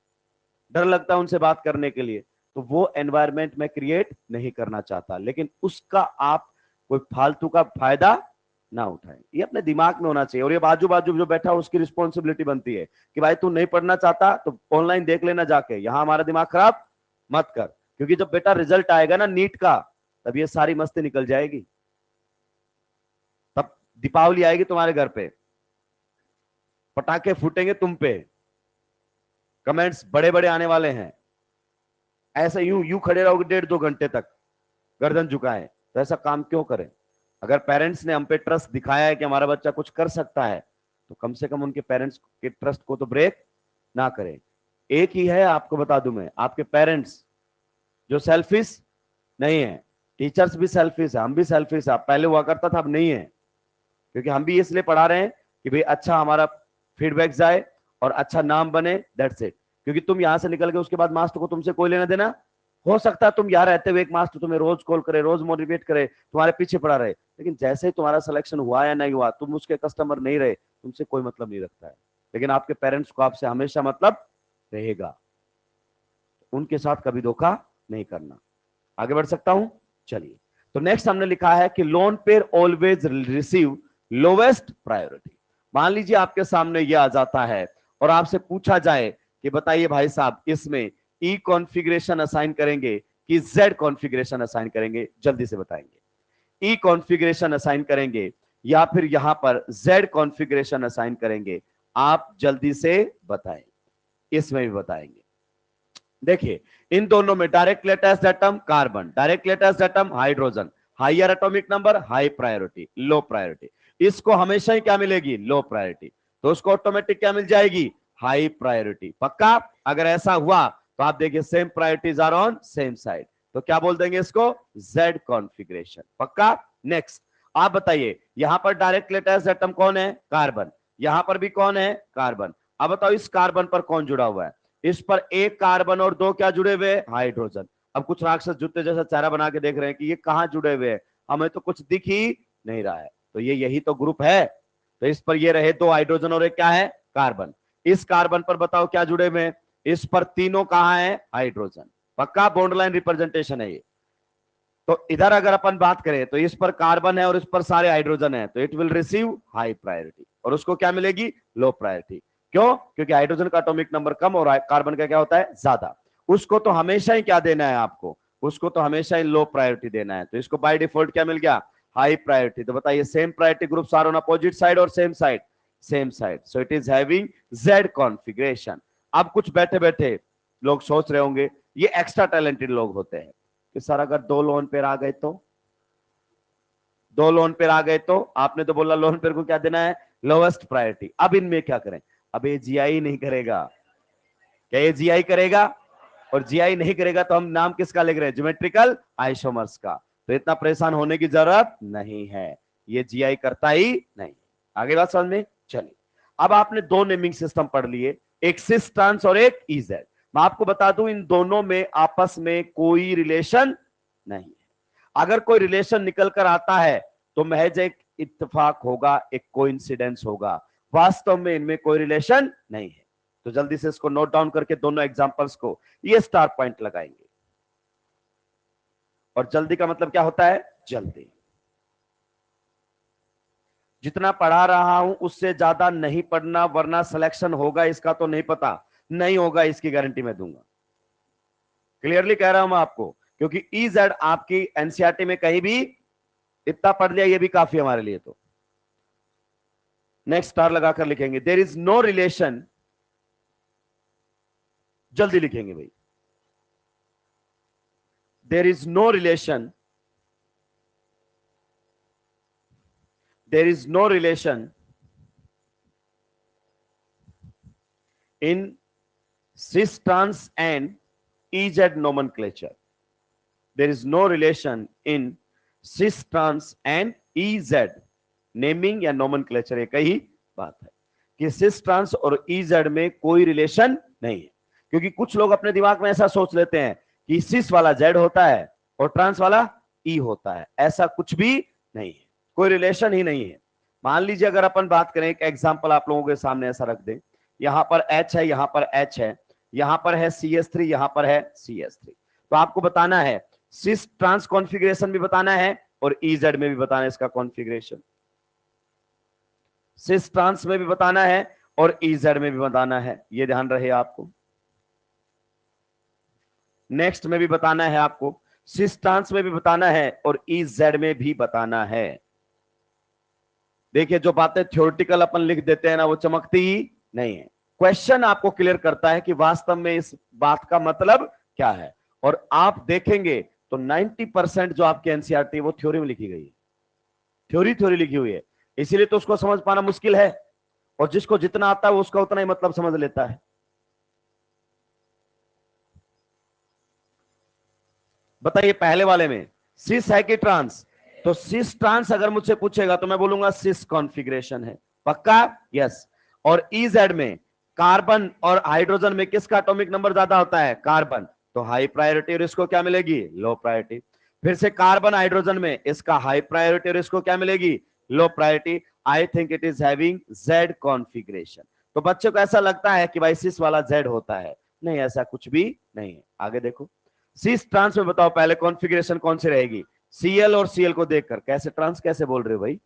डर लगता है उनसे बात करने के लिए। तो वो एनवायरनमेंट में क्रिएट नहीं करना चाहता, लेकिन उसका आप कोई फालतू का फायदा ना उठाएं, ये अपने दिमाग में होना चाहिए। और ये बाजू बाजू जो बैठा उसकी रिस्पॉन्सिबिलिटी बनती है कि भाई तू नहीं पढ़ना चाहता तो ऑनलाइन देख लेना जाके, यहां हमारा दिमाग खराब मत कर। क्योंकि जब बेटा रिजल्ट आएगा ना नीट का, तब ये सारी मस्ती निकल जाएगी, तब दीपावली आएगी तुम्हारे घर पे, पटाखे फूटेंगे तुम पे, कमेंट्स बड़े बड़े आने वाले हैं। ऐसे यूं यूं खड़े रहोगे 1.5-2 घंटे तक गर्दन झुकाए, तो ऐसा काम क्यों करें? अगर पेरेंट्स ने हम पे ट्रस्ट दिखाया है कि हमारा बच्चा कुछ कर सकता है, तो कम से कम उनके पेरेंट्स के ट्रस्ट को तो ब्रेक ना करें। एक ही है, आपको बता दूं मैं, आपके पेरेंट्स जो सेल्फिश नहीं है। टीचर्स भी सेल्फिश है, हम भी सेल्फिश है, पहले हुआ करता था अब नहीं है। क्योंकि हम भी इसलिए पढ़ा रहे हैं कि भाई अच्छा हमारा फीडबैक जाए और अच्छा नाम बने, दैट्स इट। क्योंकि तुम यहां से निकल गए उसके बाद मास्टर को तुमसे कोई लेना देना, हो सकता है तुम यहाँ रहते हुए एक मास्टर तुम्हें रोज कॉल करे, रोज मोटिवेट करे, तुम्हारे पीछे पड़ा रहे, लेकिन जैसे ही तुम्हारा सिलेक्शन हुआ या नहीं हुआ, तुम उसके कस्टमर नहीं रहे, तुमसे कोई मतलब नहीं रखता है। लेकिन आपके पेरेंट्स को आपसे हमेशा मतलब रहेगा, उनके साथ कभी धोखा नहीं करना। आगे बढ़ सकता हूं, चलिए। तो नेक्स्ट हमने लिखा है कि loan pair always receive lowest priority. मान लीजिए आपके सामने यह आ जाता है और आपसे पूछा जाए कि बताइए भाई साहब इसमें ई कॉन्फ़िगरेशन असाइन करेंगे कि जेड कॉन्फ़िगरेशन असाइन करेंगे, जल्दी से बताएंगे। ई कॉन्फ़िगरेशन असाइन करेंगे या फिर यहां पर जेड कॉन्फ़िगरेशन असाइन करेंगे, आप जल्दी से बताएं। इसमें भी बताएंगे। देखिए इन दोनों में direct latest atom carbon, direct latest atom hydrogen, higher atomic number high priority, लो प्रायोरिटी। इसको हमेशा ही क्या मिलेगी, लो प्रायोरिटी, तो उसको ऑटोमेटिक क्या मिल जाएगी, हाई प्रायोरिटी। पक्का? अगर ऐसा हुआ तो आप देखिए same priorities are on same side, तो क्या बोल देंगे इसको, जेड कॉन्फ़िगरेशन। पक्का? नेक्स्ट आप बताइए, यहां पर डायरेक्ट लेटेस्ट एटम कौन है, कार्बन, यहां पर भी कौन है, कार्बन। अब बताओ इस कार्बन पर कौन जुड़ा हुआ है, इस पर एक कार्बन और दो क्या जुड़े हुए, हाइड्रोजन। अब कुछ राक्षस जूते जैसा चेहरा बना के देख रहे हैं कि ये कहां जुड़े हुए हैं, हमें तो कुछ दिख ही नहीं रहा है। तो ये यही तो ग्रुप है। तो इस पर ये रहे दो हाइड्रोजन और एक क्या है, कार्बन। इस कार्बन पर बताओ क्या जुड़े हुए हैं, इस पर तीनों कहां है, हाइड्रोजन। पक्का बॉन्ड लाइन रिप्रेजेंटेशन है ये। तो इधर अगर अपन बात करें तो इस पर कार्बन है और इस पर सारे हाइड्रोजन है, तो it will receive high priority और उसको क्या मिलेगी, लो प्रायोरिटी। क्यों? क्योंकि हाइड्रोजन का एटॉमिक नंबर कम और कार्बन का क्या होता है, ज्यादा। उसको तो हमेशा ही क्या देना है आपको, उसको तो हमेशा ही लो प्रायोरिटी देना है। तो इसको बाय डिफॉल्ट क्या मिल गया, हाई प्रायोरिटी। तो बताइए same priority groups are on opposite side और same side, same side, so it is having Z configuration. अब कुछ बैठे बैठे लोग सोच रहे होंगे, ये एक्स्ट्रा टैलेंटेड लोग होते हैं कि सर अगर दो लोन पेयर आ गए तो, दो लोन पेयर आ गए तो आपने तो बोला लोन पेयर को क्या देना है, लोवेस्ट प्रायोरिटी। अब इनमें क्या करें, अब ये जीआई नहीं करेगा, क्या ये जीआई करेगा? और जीआई नहीं करेगा तो हम नाम किसका लिख रहे हैं, ज्योमेट्रिकल आइसोमर्स का। तो इतना परेशान होने की जरूरत नहीं है, ये जीआई करता ही नहीं। आगे बात समझ में, चलिए। अब आपने दो नेमिंग सिस्टम पढ़ लिए, एक सिस ट्रांस और एक ईजेड। मैं आपको बता दूं इन दोनों में आपस में कोई रिलेशन नहीं है। अगर कोई रिलेशन निकल कर आता है तो महज एक इत्तेफाक होगा, एक कोइंसिडेंस होगा, वास्तव में इनमें कोई रिलेशन नहीं है। तो जल्दी से इसको नोट डाउन करके दोनों एग्जांपल्स को ये स्टार पॉइंट लगाएंगे। और जल्दी का मतलब क्या होता है, जल्दी। जितना पढ़ा रहा हूं उससे ज्यादा नहीं पढ़ना, वरना सिलेक्शन होगा इसका तो नहीं पता, नहीं होगा इसकी गारंटी मैं दूंगा। क्लियरली कह रहा हूं मैं आपको, क्योंकि ईजेड आपकी एनसीईआरटी में कहीं भी इतना पढ़ लिया ये भी काफी हमारे लिए। तो नेक्स्ट स्टार लगाकर लिखेंगे, देयर इज नो रिलेशन, जल्दी लिखेंगे भाई, there is no relation, there is no relation in cis trans and EZ nomenclature. There is no relation in cis trans and EZ naming या नोमेनक्लेचर, एक ही बात है कि सिस ट्रांस और EZ में कोई रिलेशन नहीं है। क्योंकि कुछ लोग अपने दिमाग में ऐसा सोच लेते हैं कि सिस वाला Z होता है और ट्रांस वाला E होता है, ऐसा कुछ भी नहीं है, कोई रिलेशन ही नहीं है। मान लीजिए अगर अपन बात करें, एक एग्जांपल आप लोगों के सामने ऐसा रख दें, यहां पर H है, यहां पर H है, यहां पर है CS3, यहां पर है CS3, तो आपको बताना है सिस ट्रांस कॉन्फ़िगरेशन भी बताना है और EZ में भी बताना है इसका कॉन्फ़िगरेशन, सिस ट्रांस में भी बताना है और EZ में भी बताना है, ये ध्यान रहे आपको। नेक्स्ट में भी बताना है आपको, सिस ट्रांस में भी बताना है और EZ में भी बताना है। देखिए जो बातें थ्योरेटिकल अपन लिख देते हैं ना, वो चमकती ही नहीं है। क्वेश्चन आपको क्लियर करता है कि वास्तव में इस बात का मतलब क्या है। और आप देखेंगे तो 90% जो आपकी एनसीईआरटी है वो थ्योरी में लिखी गई है, थ्योरी लिखी हुई है, इसीलिए तो उसको समझ पाना मुश्किल है। और जिसको जितना आता है वो उसका उतना ही मतलब समझ लेता है। बताइए पहले वाले में सिस है कि ट्रांस? तो सिस ट्रांस अगर मुझसे पूछेगा तो मैं बोलूंगा सिस कॉन्फ़िगरेशन है, पक्का? यस। और EZ में कार्बन और हाइड्रोजन में किसका एटॉमिक नंबर ज्यादा होता है? कार्बन, तो हाई प्रायोरिटी और इसको क्या मिलेगी? Low priority. फिर से कार्बन हाइड्रोजन में इसका हाई प्रायोरिटी और इसको क्या मिलेगी? Low priority. I think it is having Z configuration. तो बच्चों को ऐसा लगता है कि भाई सिस वाला Z होता है, नहीं, ऐसा कुछ भी नहीं है। आगे देखो, सिस ट्रांस में बताओ पहले कॉन्फ़िगरेशन कौन सी रहेगी? Cl और Cl को देखकर कैसे ट्रांस कैसे बोल रहे हो भाई?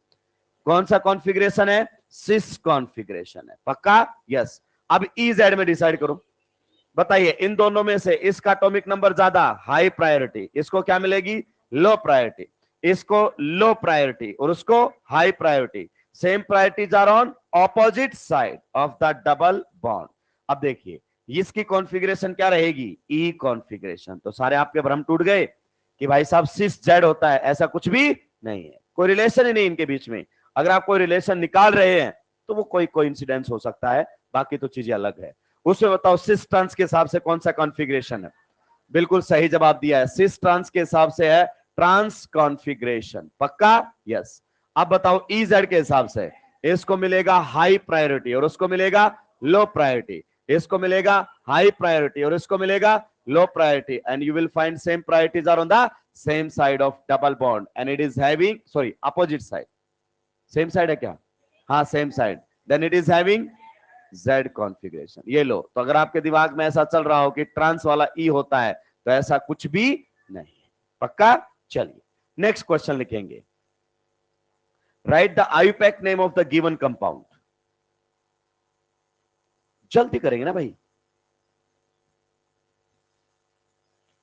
कौन सा कॉन्फ़िगरेशन है? सिस कॉन्फ़िगरेशन है, पक्का? यस। अब EZ में डिसाइड करो, बताइए इन दोनों में से इसका एटॉमिक नंबर ज्यादा, हाई प्रायोरिटी, इसको क्या मिलेगी? Low priority. इसको लो प्रायोरिटी और उसको high priority. Same priorities are on opposite side of the double bond. अब देखिए इसकी कॉन्फ़िगरेशन क्या रहेगी? E configuration. तो सारे आपके भ्रम टूट गए कि भाई साहब सिस Z होता है, ऐसा कुछ भी नहीं है, कोई रिलेशन ही नहीं इनके बीच में। अगर आप कोई रिलेशन निकाल रहे हैं तो वो कोई कोइंसिडेंस हो सकता है, बाकी तो चीजें अलग है। उसमें बताओ सिस ट्रांस के हिसाब से कौन सा कॉन्फ़िगरेशन है? बिल्कुल सही जवाब दिया है, सिस ट्रांस के हिसाब से है ट्रांस कॉन्फ़िगरेशन, पक्का? यस। अब बताओ EZ के हिसाब से इसको मिलेगा हाई प्रायोरिटी और उसको मिलेगा लो प्रायोरिटी, इसको मिलेगा हाई प्रायोरिटी और इसको मिलेगा low priority, and you will find same priorities are on the same side of double bond and it is having, sorry, opposite side, same side है क्या? हाँ same side, then it is having Z configuration. ये लो, तो अगर आपके दिमाग में ऐसा चल रहा हो कि ट्रांस वाला E होता है तो ऐसा कुछ भी नहीं है, पक्का? चलिए नेक्स्ट क्वेश्चन लिखेंगे, right the IUPAC name of the given compound. जल्दी करेंगे ना भाई,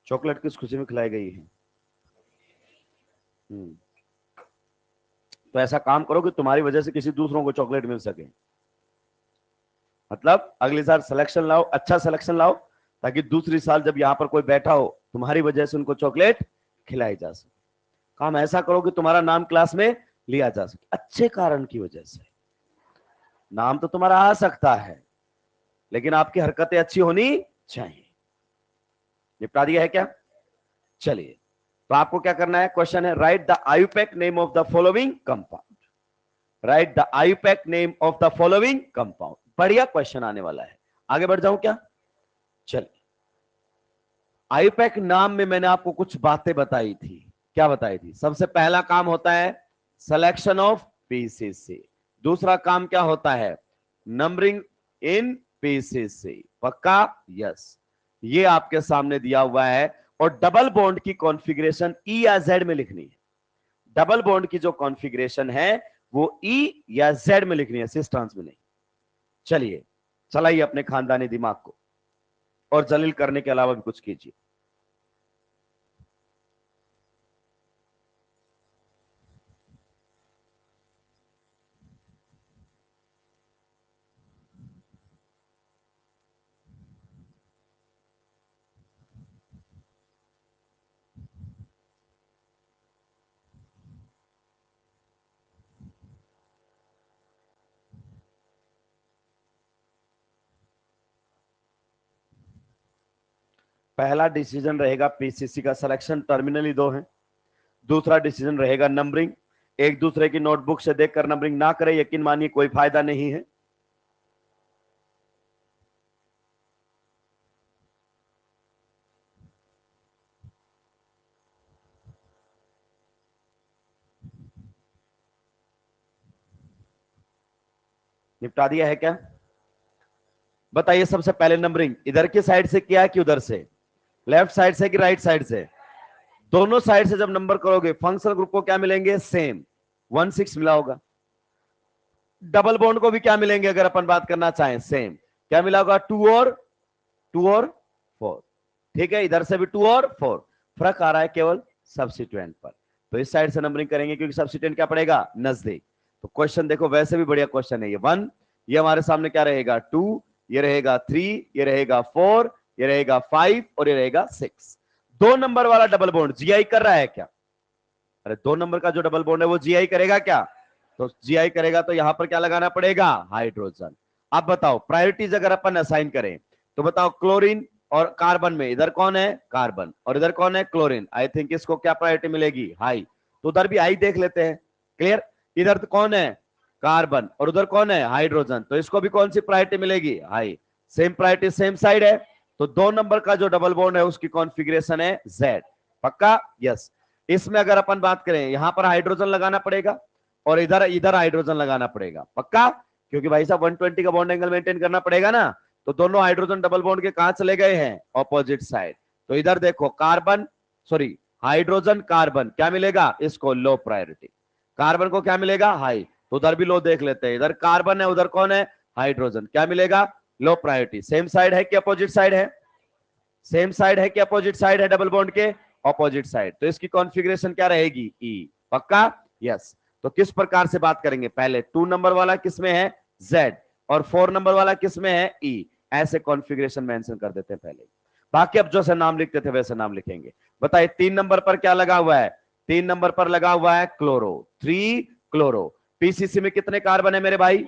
चॉकलेट किस खुशी में खिलाई गई है? तो ऐसा काम करो कि तुम्हारी वजह से किसी दूसरों को चॉकलेट मिल सके, मतलब अगले साल सिलेक्शन लाओ, अच्छा सिलेक्शन लाओ, ताकि दूसरी साल जब यहां पर कोई बैठा हो तुम्हारी वजह से उनको चॉकलेट खिलाई जा सके। काम ऐसा करो कि तुम्हारा नाम क्लास में लिया जा सके, अच्छे कारण की वजह से। नाम तो तुम्हारा आ सकता है लेकिन आपकी हरकतें अच्छी होनी चाहिए। निपटा दिया है क्या? चलिए, तो आपको क्या करना है, क्वेश्चन है right the IUPAC name of the following compound, right the IUPAC name of the following compound. बढ़िया क्वेश्चन आने वाला है, आगे बढ़ जाऊं क्या? चलिए, आईयूपैक नाम में मैंने आपको कुछ बातें बताई थी। क्या बताई थी? सबसे पहला काम होता है सिलेक्शन ऑफ पीसीसी, दूसरा काम क्या होता है? नंबरिंग इन पीसीसी, पक्का? यस, ये आपके सामने दिया हुआ है। और डबल बॉन्ड की कॉन्फ़िगरेशन E या Z में लिखनी है। डबल बॉन्ड की जो कॉन्फ़िगरेशन है वो ई या जेड में लिखनी है, सिस ट्रांस में नहीं। चलिए चलाइए अपने खानदानी दिमाग को और जलील करने के अलावा भी कुछ कीजिए। पहला डिसीजन रहेगा पीसीसी का सिलेक्शन, टर्मिनली दो है। दूसरा डिसीजन रहेगा नंबरिंग, एक दूसरे की नोटबुक से देखकर नंबरिंग ना करें, यकीन मानिए कोई फायदा नहीं है। निपटा दिया है क्या? बताइए सबसे पहले नंबरिंग इधर की साइड से किया कि उधर से, लेफ्ट साइड से कि राइट साइड से? दोनों साइड से जब नंबर करोगे फंक्शनल ग्रुप को क्या मिलेंगे? सेम 1 6 मिला होगा। डबल बॉन्ड को भी क्या मिलेंगे अगर अपन बात करना चाहें? सेम। क्या मिला होगा? 2 और 4। ठीक है, इधर से भी 2 और 4। फर्क आ रहा है केवल सब्स्टिट्यूएंट पर। तो इस साइड से नंबरिंग करेंगे क्योंकि सब्स्टिट्यूएंट क्या पड़ेगा? नजदीक। तो क्वेश्चन देखो वैसे भी बढ़िया क्वेश्चन है ये। 1, ये हमारे सामने क्या रहेगा? 2, ये रहेगा 3, ये रहेगा 4, ये रहेगा 5 और ये रहेगा 6। 2 नंबर वाला डबल बॉन्ड जीआई कर रहा है क्या? अरे 2 नंबर का जो डबल बॉन्ड है वो जीआई करेगा क्या? तो जीआई करेगा तो यहां पर क्या लगाना पड़ेगा? हाइड्रोजन। अब बताओ प्रायोरिटीज अगर अपन असाइन करें तो बताओ क्लोरीन और कार्बन में इधर कौन है? कार्बन। और इधर कौन है? क्लोरीन। आई थिंक इसको क्या प्रायोरिटी मिलेगी? हाई। तो उधर भी हाई देख लेते हैं। क्लियर? इधर तो कौन है? कार्बन। और उधर कौन है? हाइड्रोजन। तो इसको भी कौन सी प्रायोरिटी मिलेगी? High. Same priority same side है। तो 2 नंबर का जो डबल बॉन्ड है उसकी कॉन्फ़िगरेशन है जेड। पक्का? यस। इसमें अगर अपन बात करें यहां पर हाइड्रोजन लगाना पड़ेगा और इधर इधर हाइड्रोजन लगाना पड़ेगा। पक्का? क्योंकि भाई साहब 120 का बॉन्ड एंगल मेंटेन करना पड़ेगा ना। तो दोनों हाइड्रोजन डबल बॉन्ड के कहां चले गए हैं? Opposite side. तो इधर देखो कार्बन, सॉरी हाइड्रोजन कार्बन, क्या मिलेगा इसको? Low priority. कार्बन को क्या मिलेगा? हाई। तो उधर भी लो देख लेते हैं। इधर कार्बन है, उधर कौन है? हाइड्रोजन। क्या मिलेगा? Low priority. सेम साइड है कि अपोजिट साइड है? सेम साइड है कि अपोजिट साइड है डबल बॉन्ड के? Opposite side. तो इसकी कॉन्फ़िगरेशन क्या रहेगी? ई। पक्का? यस। तो किस प्रकार से बात करेंगे? पहले 2 नंबर वाला किसमें है? जेड। और 4 नंबर वाला किसमें है? ई। ऐसे कॉन्फ़िगरेशन मेंशन कर देते हैं पहले। बाकी अब जैसे नाम लिखते थे वैसे नाम लिखेंगे। बताइए 3 नंबर पर क्या लगा हुआ है? 3 नंबर पर लगा हुआ है क्लोरो। 3 क्लोरो। पीसीसी में कितने कार्बन है मेरे भाई?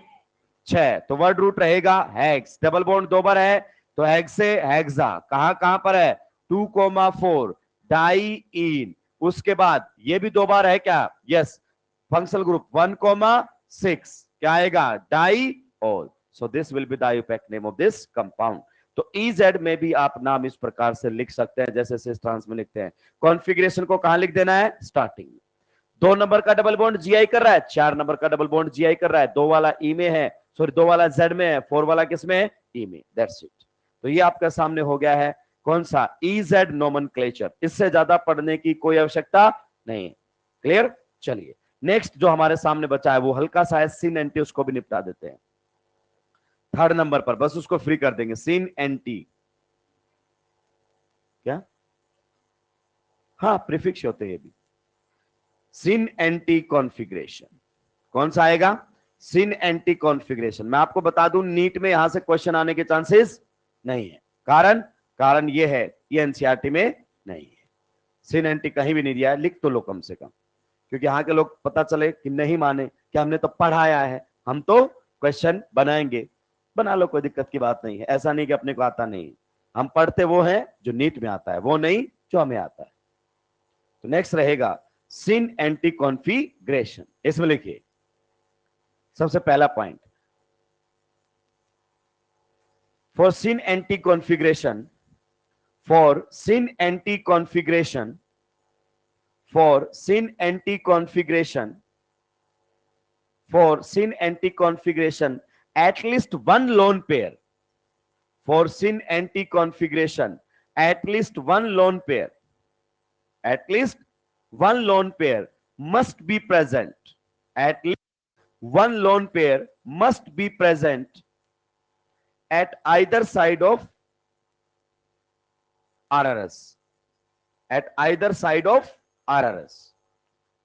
6। तो वर्ड रूट रहेगा हेक्स। डबल बॉन्ड 2 बार है तो हेक्स से हेक्सा। कहां कहां पर है? 2,4 डाई इन। उसके बाद ये भी 2 बार है क्या? यस। फंक्शनल ग्रुप 1,6 क्या आएगा? Diol. So this will be the IUPAC name of this compound. तो EZ में भी आप नाम इस प्रकार से लिख सकते हैं जैसे सिस ट्रांस में लिखते हैं। कॉन्फ़िगरेशन को कहां लिख देना है? स्टार्टिंग में। 2 नंबर का डबल बॉन्ड जीआई कर रहा है, 4 नंबर का डबल बॉन्ड जीआई कर रहा है, 2 वाला ई में है, सॉरी 2 वाला जेड में है, 4 वाला किस में है? ई में। That's it. तो ये आपका सामने हो गया है कौन सा? EZ nomenclature. इससे ज्यादा पढ़ने की कोई आवश्यकता नहीं है। क्लियर? चलिए नेक्स्ट जो हमारे सामने बचा है वो हल्का सा है सिन एंटी, उसको भी निपटा देते हैं। 3rd नंबर पर बस उसको फ्री कर देंगे। सिन एंटी क्या? हाँ प्रीफिक्स होते हैं ये भी। सिन एंटी कॉन्फ़िगरेशन कौन सा आएगा? सिन एंटी कॉन्फ़िगरेशन। मैं आपको बता दूं नीट में यहां से क्वेश्चन आने के चांसेस नहीं है। कारण ये है ये एनसीईआरटी में नहीं है। सिन एंटी कहीं भी नहीं दिया है, लिख तो लो कम से कम, क्योंकि यहाँ के लोग पता चले कि नहीं माने कि हमने तो पढ़ाया है, हम तो क्वेश्चन बनाएंगे। बना लो, कोई दिक्कत की बात नहीं है। ऐसा नहीं कि अपने को आता नहीं, हम पढ़ते वो हैं जो नीट में आता है, वो नहीं जो हमें आता है। तो नेक्स्ट रहेगा सिन एंटी कॉन्फ़िगरेशन। इसमें लिखिए सबसे पहला point, for syn anti configuration, for syn anti configuration, for syn anti configuration, for syn anti configuration at least one lone pair, for sin anti configuration at least one lone pair, at least one lone pair must be present, at least one lone pair must be present at either side of RRS. At either side of RRS.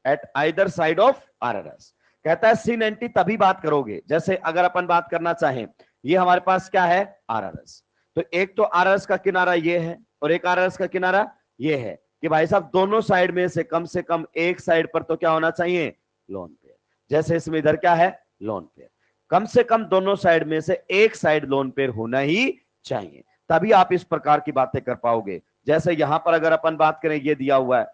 At either side of RRS. कहता है sin anti तभी बात करोगे, जैसे अगर अपन बात करना चाहें, ये हमारे पास क्या है RRS, तो एक तो RRS का किनारा ये है और एक RRS का किनारा ये है, कि भाई साहब दोनों साइड में से कम एक साइड पर तो क्या होना चाहिए, लोन पेयर। जैसे इसमें इधर क्या है, लोन पेयर, कम से कम दोनों साइड में से एक साइड लोन पेयर होना ही चाहिए, तभी आप इस प्रकार की बातें कर पाओगे। जैसे यहां पर अगर अपन बात करें, ये दिया हुआ है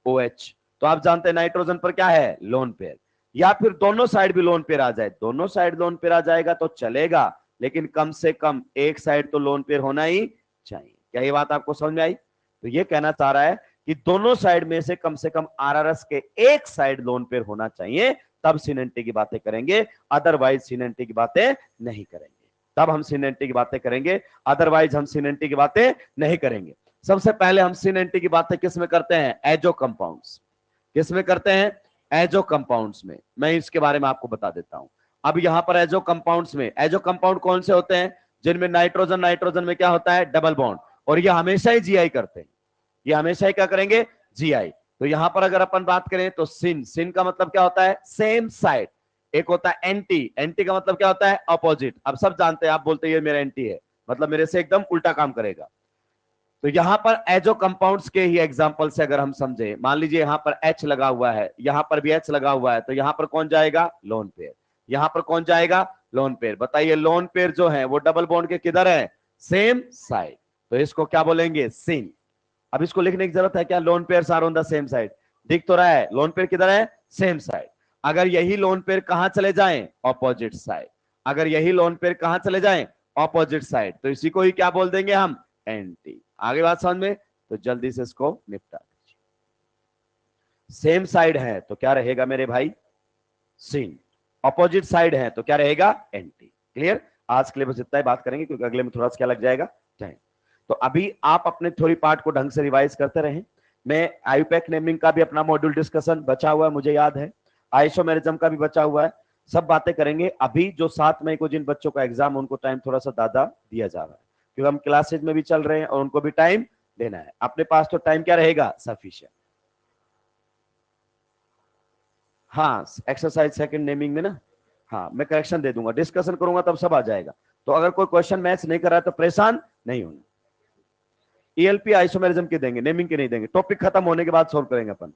OH, तो आप जानते हैं नाइट्रोजन पर क्या है, लोन पेयर, या फिर दोनों साइड भी लोन पेयर आ जाए, दोनों साइड लोन पेयर आ जाएगा तो चलेगा, लेकिन कम से कम एक साइड तो लोन पेयर होना ही चाहिए। क्या ये बात आपको समझ में आई? तो ये कहना चाह रहा है कि दोनों साइड में से कम RRS के एक साइड लोन पेयर होना चाहिए, तब sin एंटी की बातें करेंगे, अदरवाइज sin एंटी की बातें नहीं करेंगे। तब हम sin एंटी की बातें करेंगे, अदरवाइज हम sin एंटी की बातें नहीं करेंगे। सबसे पहले हम sin एंटी की बातें किस में करते हैं, एजो कंपाउंड्स। किस में करते हैं, एजो कंपाउंड्स में। मैं इसके बारे में आपको बता देता हूं। अब यहां पर एजो कंपाउंड्स में, एजो कंपाउंड कौन से होते हैं, जिनमें नाइट्रोजन नाइट्रोजन में क्या होता है, डबल बॉन्ड, और ये हमेशा ही जीआई करते हैं, ये हमेशा ही क्या करेंगे, जीआई। तो यहां पर अगर अपन बात करें तो sin का मतलब क्या होता है, सेम साइड। एक होता है एंटी, एंटी का मतलब क्या होता है, अपोजिट। अब सब जानते हैं, आप बोलते हैं ये मेरा एंटी है, मतलब मेरे से एकदम उल्टा काम करेगा। तो यहां पर एजो कंपाउंड्स के ही एग्जांपल से अगर हम समझे, मान लीजिए यहां पर H लगा हुआ है, यहां पर भी H लगा हुआ है, तो यहां पर कौन जाएगा, लोन पेयर, यहां पर कौन जाएगा, लोन पेयर। बताइए लोन पेयर जो है वो डबल बॉन्ड के किधर है, सेम साइड, तो इसको क्या बोलेंगे, sin। अब इसको लिखने की जरूरत है क्या, lone pair are on the same side, दिख तो रहा है लोन पेयर किधर है, सेम साइड। अगर यही लोन पेयर कहां चले जाएं, ऑपोजिट साइड। अगर यही लोन पेयर कहां चले जाएं, ऑपोजिट साइड, तो इसी को ही क्या बोल देंगे हम, एंटी। आगे बात समझ में, तो जल्दी से इसको निपटा दीजिए। सेम साइड है तो क्या रहेगा मेरे भाई, sin। ऑपोजिट साइड है तो क्या रहेगा, एंटी। क्लियर? आज के लिए बस इतना ही बात करेंगे, क्योंकि अगले में थोड़ा सा क्या लग जाएगा, टाइम। तो अभी आप अपने थ्योरी पार्ट को ढंग से रिवाइज करते रहें। मैं आईयूपैक नेमिंग का भी अपना मॉड्यूल डिस्कशन बचा हुआ है, मुझे याद है, आइसोमेरिज्म का भी बचा हुआ है, सब बातें करेंगे। अभी जो 7 मई को जिन बच्चों का एग्जाम, उनको टाइम थोड़ा सा ज्यादा दिया जा रहा है, क्योंकि हम क्लासेज में भी चल रहे हैं और उनको भी टाइम देना है। अपने पास तो टाइम क्या रहेगा, सफिशिएंट। हाँ, एक्सरसाइज सेकंड नेमिंग में ना, हाँ मैं करेक्शन दे दूंगा, डिस्कशन करूंगा तब सब आ जाएगा। तो अगर कोई क्वेश्चन मैच नहीं कर रहा है तो परेशान नहीं होना। ELP आइसोमेरिज्म के देंगे, नेमिंग के नहीं देंगे, टॉपिक खत्म होने के बाद सोल्व करेंगे अपन।